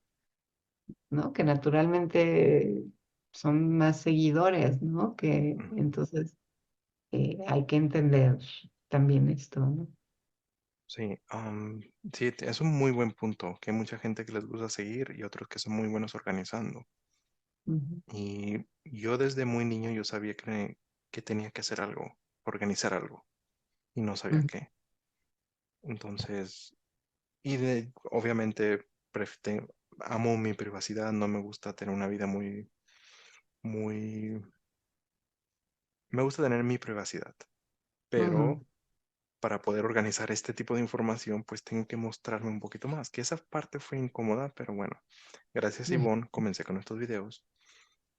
¿no? Que naturalmente son más seguidores, ¿no? Que mm, entonces hay que entender también esto, ¿no? sí, sí, es un muy buen punto, que hay mucha gente que les gusta seguir y otros que son muy buenos organizando. Ujú, Y yo desde muy niño yo sabía que tenía que hacer algo, organizar algo, y no sabía ujú, qué. Entonces, obviamente amo mi privacidad, no me gusta tener una vida muy, me gusta tener mi privacidad, ujú, pero para poder organizar este tipo de información, pues tengo que mostrarme un poquito más, que esa parte fue incómoda, pero bueno, gracias ujú. Ivonne, comencé con estos videos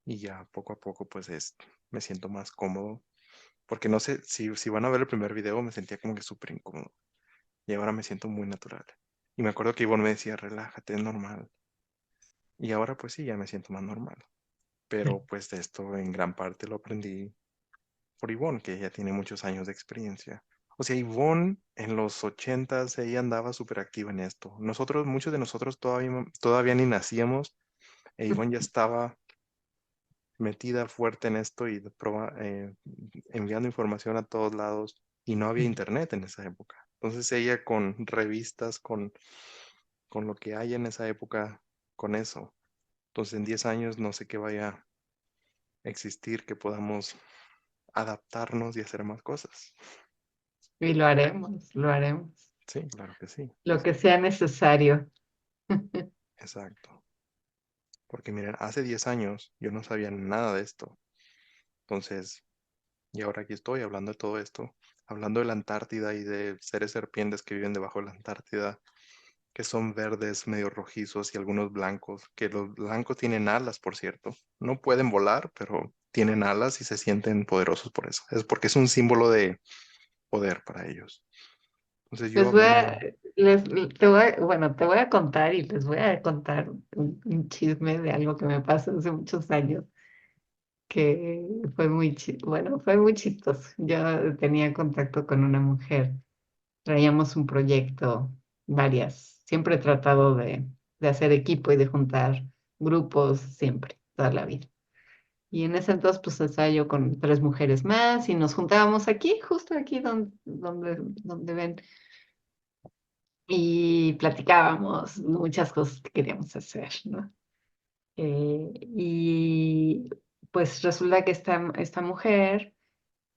y ya poco a poco pues me siento más cómodo, porque no sé, si van a ver el primer video me sentía como que súper incómodo y ahora me siento muy natural. Y me acuerdo que Ivonne me decía, relájate, es normal. Y ahora pues sí, ya me siento más normal. Pero pues de esto en gran parte lo aprendí por Ivonne, que ella tiene muchos años de experiencia. O sea, Ivonne en los ochentas, ella andaba súper activa en esto. Nosotros, muchos de nosotros todavía ni nacíamos, e Ivonne ya estaba metida fuerte en esto y enviando información a todos lados, y no había internet en esa época. Entonces ella con revistas, con lo que hay en esa época, con eso. Entonces en 10 años no sé qué vaya a existir, que podamos adaptarnos y hacer más cosas. Y lo haremos, lo haremos. Sí, claro que sí. Lo que sea necesario. Exacto. Porque miren, hace 10 años yo no sabía nada de esto. Entonces, y ahora aquí estoy hablando de todo esto, hablando de la Antártida y de seres serpientes que viven debajo de la Antártida, que son verdes, medio rojizos y algunos blancos, que los blancos tienen alas, por cierto. No pueden volar, pero tienen alas y se sienten poderosos por eso. Es porque es un símbolo de poder para ellos. Entonces yo Les voy hablando, a, les, te voy a- bueno, te voy a contar y les voy a contar un chisme de algo que me pasó hace muchos años, que fue muy chistoso. Yo tenía contacto con una mujer, traíamos un proyecto, siempre he tratado de hacer equipo y de juntar grupos siempre, toda la vida. Y en ese entonces, pues estaba yo con tres mujeres más y nos juntábamos aquí, justo aquí donde ven, y platicábamos muchas cosas que queríamos hacer, ¿no? Y pues resulta que esta mujer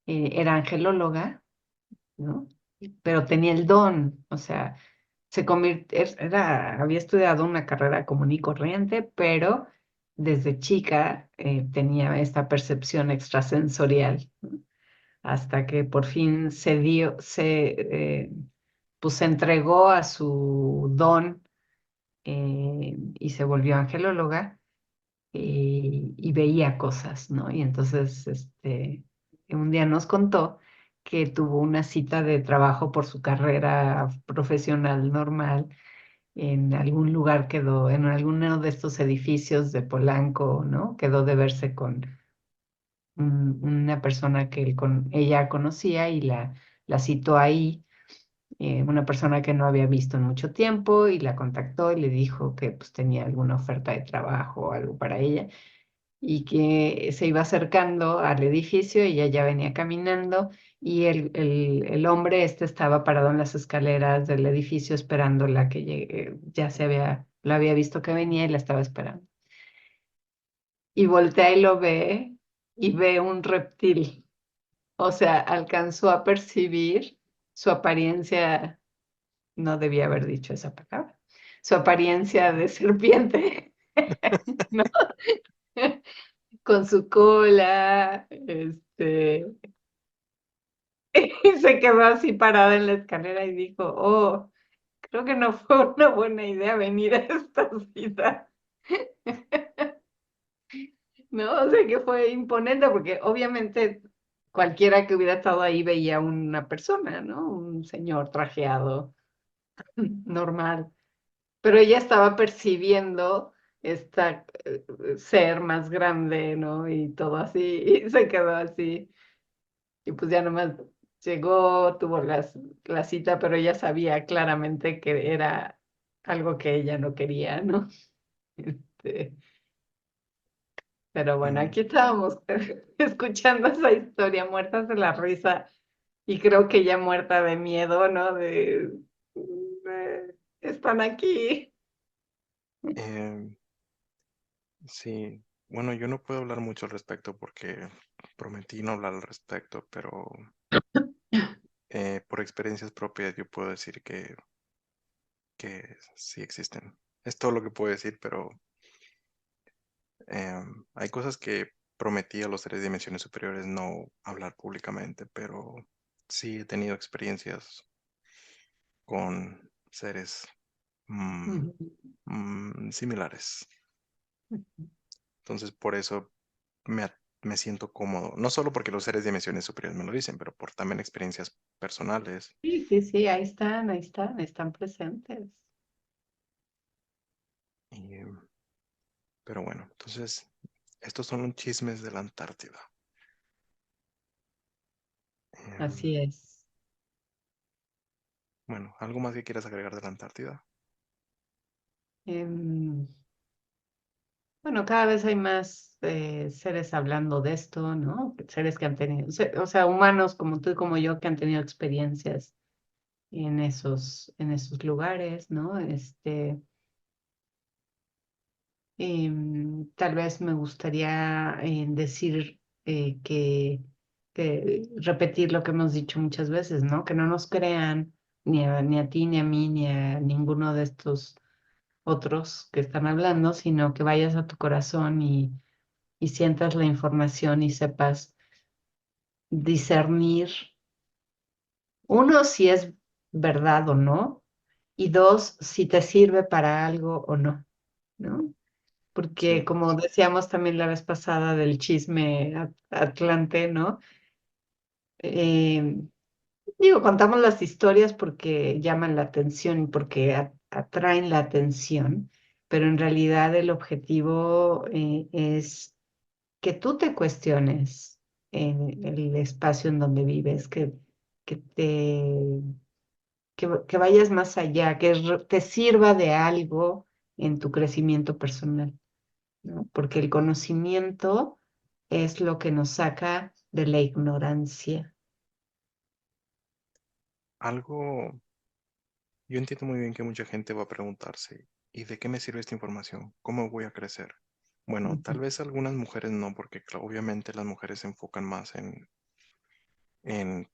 era angelóloga, ¿no? Pero tenía el don, o sea, había estudiado una carrera común y corriente, pero desde chica tenía esta percepción extrasensorial, ¿no? hasta que por fin pues se entregó a su don y se volvió angelóloga y veía cosas, ¿no? Y entonces, un día nos contó que tuvo una cita de trabajo por su carrera profesional normal en algún lugar quedó, en alguno de estos edificios de Polanco, ¿no? Quedó de verse con una persona que ella conocía y la citó ahí, una persona que no había visto en mucho tiempo y la contactó y le dijo que pues tenía alguna oferta de trabajo o algo para ella y que se iba acercando al edificio, ella ya venía caminando y el hombre estaba parado en las escaleras del edificio esperándola que llegue, ya la había visto que venía y la estaba esperando. Y voltea y lo ve y ve un reptil, o sea, alcanzó a percibir su apariencia, no debía haber dicho esa palabra, su apariencia de serpiente, ¿no? Con su cola, y se quedó así parada en la escalera y dijo, oh, creo que no fue una buena idea venir a esta cita, ¿no? O sea que fue imponente porque obviamente cualquiera que hubiera estado ahí veía una persona, ¿no? Un señor trajeado normal, pero ella estaba percibiendo esta ser más grande, ¿no? Y todo así, y se quedó así. Y pues ya nomás llegó, tuvo la cita, pero ella sabía claramente que era algo que ella no quería, ¿no? Este, pero bueno, Mm, aquí estábamos escuchando esa historia, muertas de la risa, y creo que ya muerta de miedo, ¿no? Están aquí. eh, sí, bueno, yo no puedo hablar mucho al respecto porque prometí no hablar al respecto, pero por experiencias propias yo puedo decir que sí existen. Es todo lo que puedo decir, pero hay cosas que prometí a los seres de dimensiones superiores no hablar públicamente, pero sí he tenido experiencias con seres mm, Ujú. similares. Entonces, por eso me siento cómodo, no solo porque los seres de dimensiones superiores me lo dicen, pero por también experiencias personales. Sí, sí, sí, están presentes. Y, pero bueno, entonces, estos son los chismes de la Antártida. Em, Así es. bueno, ¿algo más que quieras agregar de la Antártida? Em, Bueno, cada vez hay más seres hablando de esto, ¿no? Seres que han tenido, o sea, humanos como tú y como yo que han tenido experiencias en esos lugares, ¿no? Tal vez me gustaría decir que repetir lo que hemos dicho muchas veces, ¿no? Que no nos crean ni a ti, ni a mí, ni a ninguno de estos otros que están hablando, sino que vayas a tu corazón y sientas la información y sepas discernir, uno, si es verdad o no, y dos, si te sirve para algo o no, ¿no? Porque Sí, como decíamos también la vez pasada del chisme atlante, ¿no? Eh, digo, contamos las historias porque llaman la atención y porque atraen la atención, pero en realidad el objetivo es que tú te cuestiones en el espacio en donde vives, que que vayas más allá, que te sirva de algo en tu crecimiento personal, ¿no? Porque el conocimiento es lo que nos saca de la ignorancia. algo, yo entiendo muy bien que mucha gente va a preguntarse, ¿y de qué me sirve esta información? ¿Cómo voy a crecer? Bueno, Ujú, tal vez algunas mujeres no, porque obviamente las mujeres se enfocan más en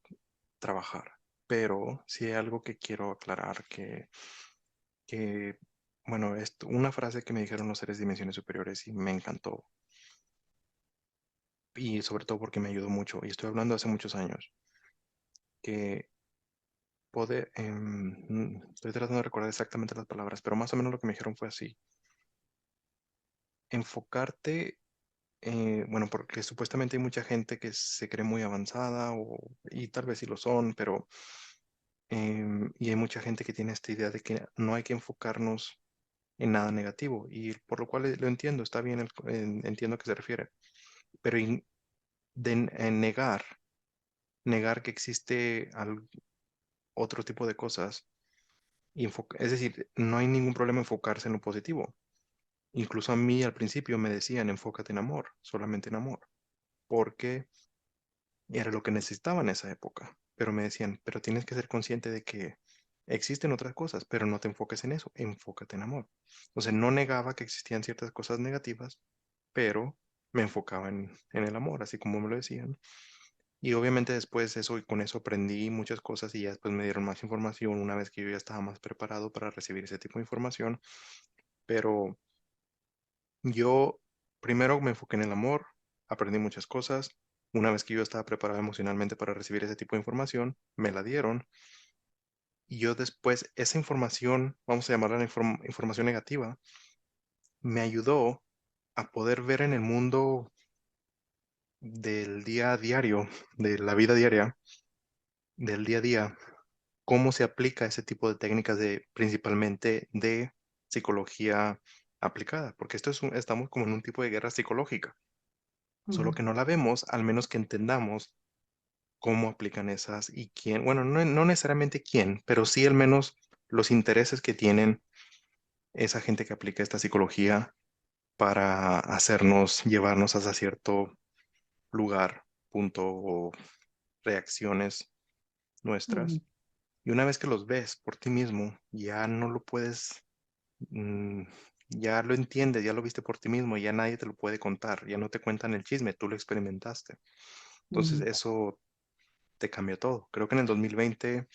trabajar, pero sí hay algo que quiero aclarar que bueno, una frase que me dijeron los seres de dimensiones superiores y me encantó. y sobre todo porque me ayudó mucho, y estoy hablando hace muchos años, que estoy tratando de recordar exactamente las palabras, pero más o menos lo que me dijeron fue así: enfocarte, bueno, porque supuestamente hay mucha gente que se cree muy avanzada, y tal vez sí lo son, pero y hay mucha gente que tiene esta idea de que no hay que enfocarnos en nada negativo, y por lo cual lo entiendo, está bien, entiendo a qué se refiere, pero en negar que existe otro tipo de cosas, es decir, no hay ningún problema enfocarse en lo positivo. Incluso a mí al principio me decían, enfócate en amor, solamente en amor, porque era lo que necesitaba en esa época. Pero me decían, pero tienes que ser consciente de que existen otras cosas, pero no te enfoques en eso, enfócate en amor. Entonces no negaba que existían ciertas cosas negativas, pero me enfocaba en el amor, así como me lo decían. Y obviamente después eso, y con eso aprendí muchas cosas, y ya después me dieron más información una vez que yo ya estaba más preparado para recibir ese tipo de información. Pero yo primero me enfoqué en el amor, aprendí muchas cosas. Una vez que yo estaba preparado emocionalmente para recibir ese tipo de información, me la dieron. Y yo después, esa información, vamos a llamarla información negativa, me ayudó a poder ver en el mundo del día a diario, de la vida diaria, del día a día, cómo se aplica ese tipo de técnicas, principalmente de psicología aplicada, porque estamos como en un tipo de guerra psicológica, solo Ujú, que no la vemos, al menos que entendamos cómo aplican esas y quién, bueno, no necesariamente quién, pero sí al menos los intereses que tienen esa gente que aplica esta psicología para hacernos, llevarnos hasta cierto lugar, punto o reacciones ujú, nuestras. Y una vez que los ves por ti mismo, ya no lo puedes, mm, ya lo entiendes, ya lo viste por ti mismo, ya nadie te lo puede contar, ya no te cuentan el chisme, tú lo experimentaste. Entonces ujú, eso te cambió todo. Creo que en el 2020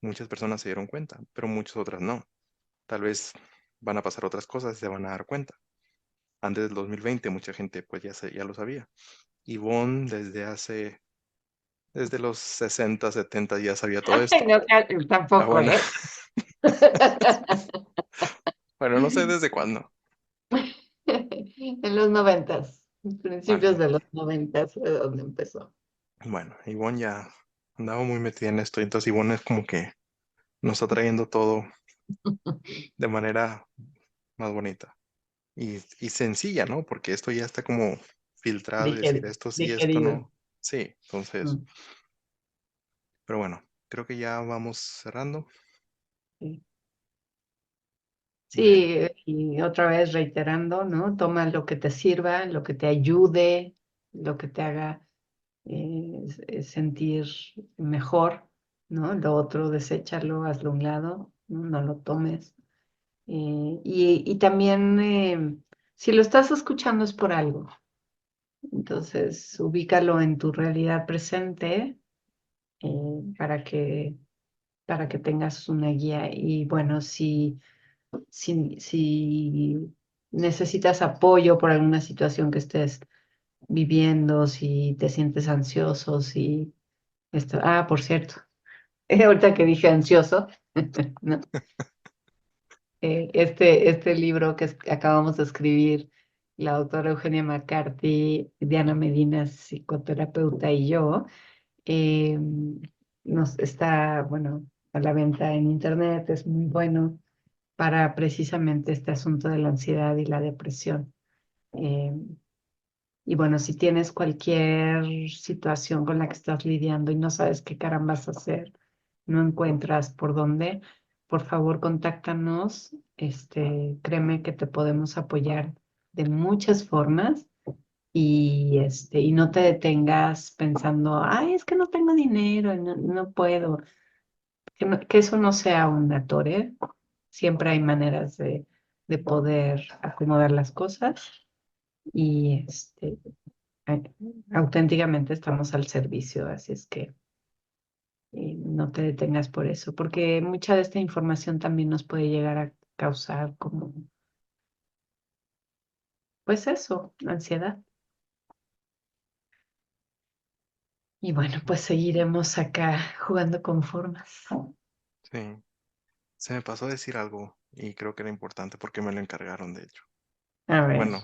muchas personas se dieron cuenta, pero muchas otras no. Tal vez van a pasar otras cosas y se van a dar cuenta. Antes del 2020 mucha gente pues ya lo sabía. Yvonne desde los 60, 70 ya sabía todo Ay, esto. no, Ah, tampoco, bueno, ¿eh? bueno, no sé desde cuándo. En los 90, principios Ándale. de los 90 fue donde empezó. Bueno, Yvonne ya andaba muy metida en esto, entonces Yvonne es como que nos está trayendo todo de manera más bonita y sencilla, ¿no? Porque esto ya está como filtrado y decir esto sí, esto Digerido. no. Sí, entonces, Mm, pero bueno, creo que ya vamos cerrando. sí. Bueno, Sí, y otra vez reiterando, ¿no? Toma lo que te sirva, lo que te ayude, lo que te haga sentir mejor, ¿no? Lo otro, deséchalo, hazlo a un lado, ¿no? No lo tomes. Y también, si lo estás escuchando es por algo. Entonces, ubícalo en tu realidad presente para para que tengas una guía. Y bueno, si necesitas apoyo por alguna situación que estés viviendo, si te sientes ansioso, si esto, por cierto, ahorita que dije ansioso, ¿no? Este libro que acabamos de escribir, la autora Eugenia McCarthy, Diana Medina, psicoterapeuta, y yo, eh, nos está, bueno, a la venta en internet, es muy bueno para precisamente este asunto de la ansiedad y la depresión. Eh, y bueno, si tienes cualquier situación con la que estás lidiando y no sabes qué carambas hacer, no encuentras por dónde, por favor, contáctanos. Créeme que te podemos apoyar de muchas formas y no te detengas pensando, ay, es que no tengo dinero, no puedo. Que eso no sea un atore. Siempre hay maneras de poder acomodar las cosas y eh, auténticamente estamos al servicio, así es que no te detengas por eso, porque mucha de esta información también nos puede llegar a causar como, pues eso, ansiedad. Y bueno, pues seguiremos acá jugando con formas. Sí, se me pasó a decir algo y creo que era importante porque me lo encargaron, de hecho. A ver, Bueno,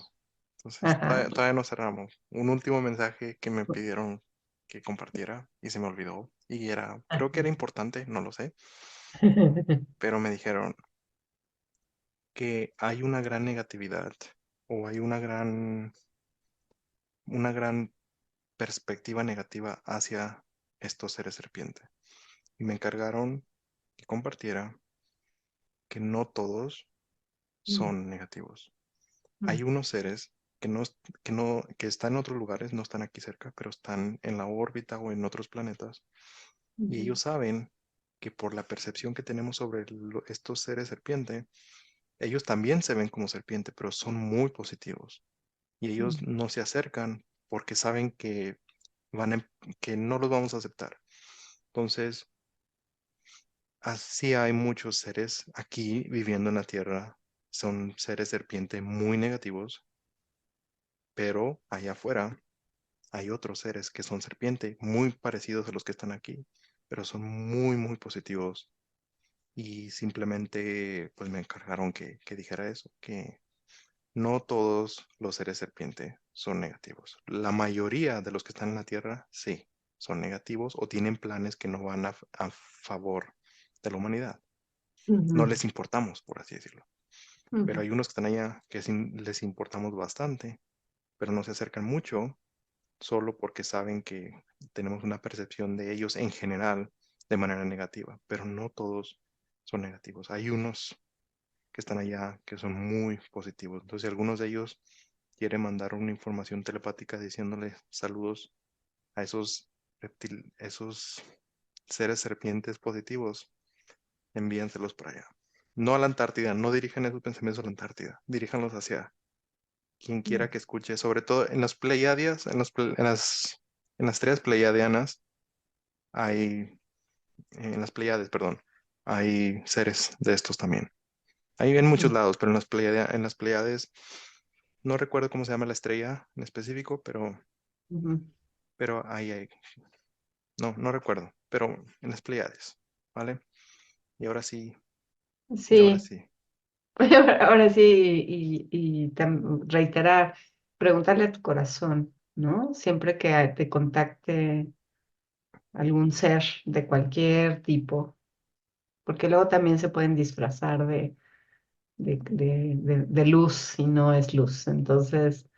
entonces ajá. todavía no cerramos. Un último mensaje que me pidieron que compartiera y se me olvidó. Y era, creo que era importante, no lo sé, pero me dijeron que hay una gran negatividad o hay una gran perspectiva negativa hacia estos seres serpiente. Y me encargaron que compartiera que no todos son negativos. Hay unos seres que están en otros lugares, no están aquí cerca, pero están en la órbita o en otros planetas. Y ellos saben que por la percepción que tenemos sobre estos seres serpiente, ellos también se ven como serpiente, pero son muy positivos. Y ellos no se acercan porque saben que que no los vamos a aceptar. Entonces, así hay muchos seres aquí viviendo en la Tierra. Son seres serpiente muy negativos, pero allá afuera hay otros seres que son serpiente muy parecidos a los que están aquí, pero son muy, muy positivos. Y simplemente pues me encargaron que dijera eso, que no todos los seres serpiente son negativos. La mayoría de los que están en la Tierra, sí, son negativos o tienen planes que no van a favor de la humanidad. No les importamos, por así decirlo. Pero hay unos que están allá que sí les importamos bastante, pero no se acercan mucho solo porque saben que tenemos una percepción de ellos en general de manera negativa, pero no todos son negativos. Hay unos que están allá que son muy positivos. Entonces, algunos de ellos quieren mandar una información telepática diciéndole saludos a esos seres serpientes positivos, envíenselos para allá. No a la Antártida, no dirijan esos pensamientos a la Antártida, diríjanlos hacia quien quiera que escuche, sobre todo en las Pleiadias, en las estrellas pleiadianas, hay, en las Pleiades, perdón, hay seres de estos también. Hay en muchos lados, pero en las Pleiades, no recuerdo cómo se llama la estrella en específico, pero ahí hay, no, no recuerdo, pero en las Pleiades, ¿vale? Y ahora sí, y ahora Sí, sí, ahora sí, reiterar, preguntarle a tu corazón, ¿no? Siempre que te contacte algún ser de cualquier tipo, porque luego también se pueden disfrazar de luz y no es luz. Entonces,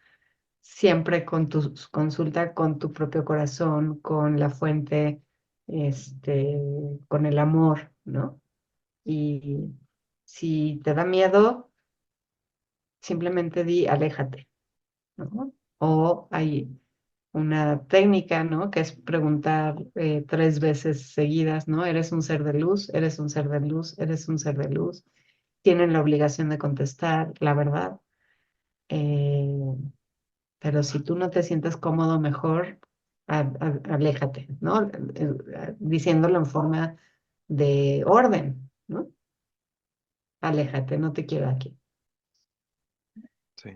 siempre consulta con tu propio corazón, con la fuente, este, con el amor, ¿no? Y si te da miedo, simplemente di, aléjate, ¿no? O hay una técnica, ¿no? Que es preguntar 3 veces seguidas, ¿no? ¿Eres un ser de luz? ¿Eres un ser de luz? ¿Eres un ser de luz? Tienen la obligación de contestar la verdad. eh, pero si tú no te sientes cómodo, mejor aléjate, ¿no? Diciéndolo en forma de orden, ¿no? Aléjate, no te quiero aquí. sí,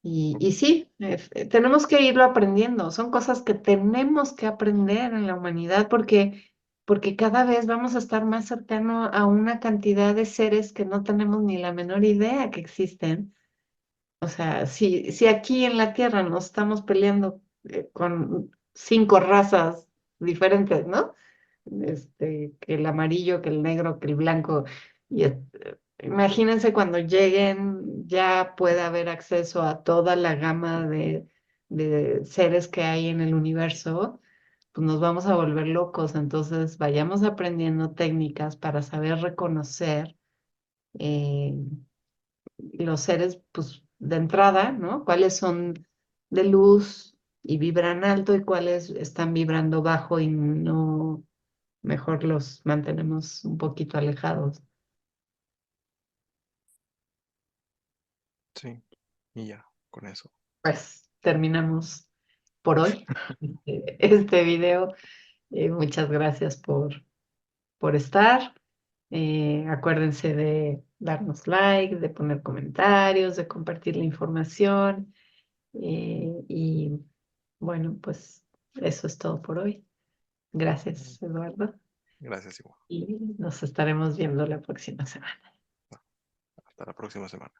Y sí, tenemos que irlo aprendiendo. Son cosas que tenemos que aprender en la humanidad porque cada vez vamos a estar más cercano a una cantidad de seres que no tenemos ni la menor idea que existen. O sea, si aquí en la Tierra nos estamos peleando con 5 razas diferentes, ¿no? Que el amarillo, que el negro, que el blanco. Y imagínense cuando lleguen, ya puede haber acceso a toda la gama de seres que hay en el universo, pues nos vamos a volver locos. Entonces, vayamos aprendiendo técnicas para saber reconocer eh, los seres, pues, de entrada, ¿no? Cuáles son de luz y vibran alto y cuáles están vibrando bajo y no, mejor los mantenemos un poquito alejados. sí, y ya, con eso. Pues terminamos por hoy este video. Muchas gracias por estar. Acuérdense de darnos like, de poner comentarios, de compartir la información. Y bueno, pues eso es todo por hoy. Gracias, Eduardo, Gracias, igual. y nos estaremos viendo la próxima semana. Hasta la próxima semana.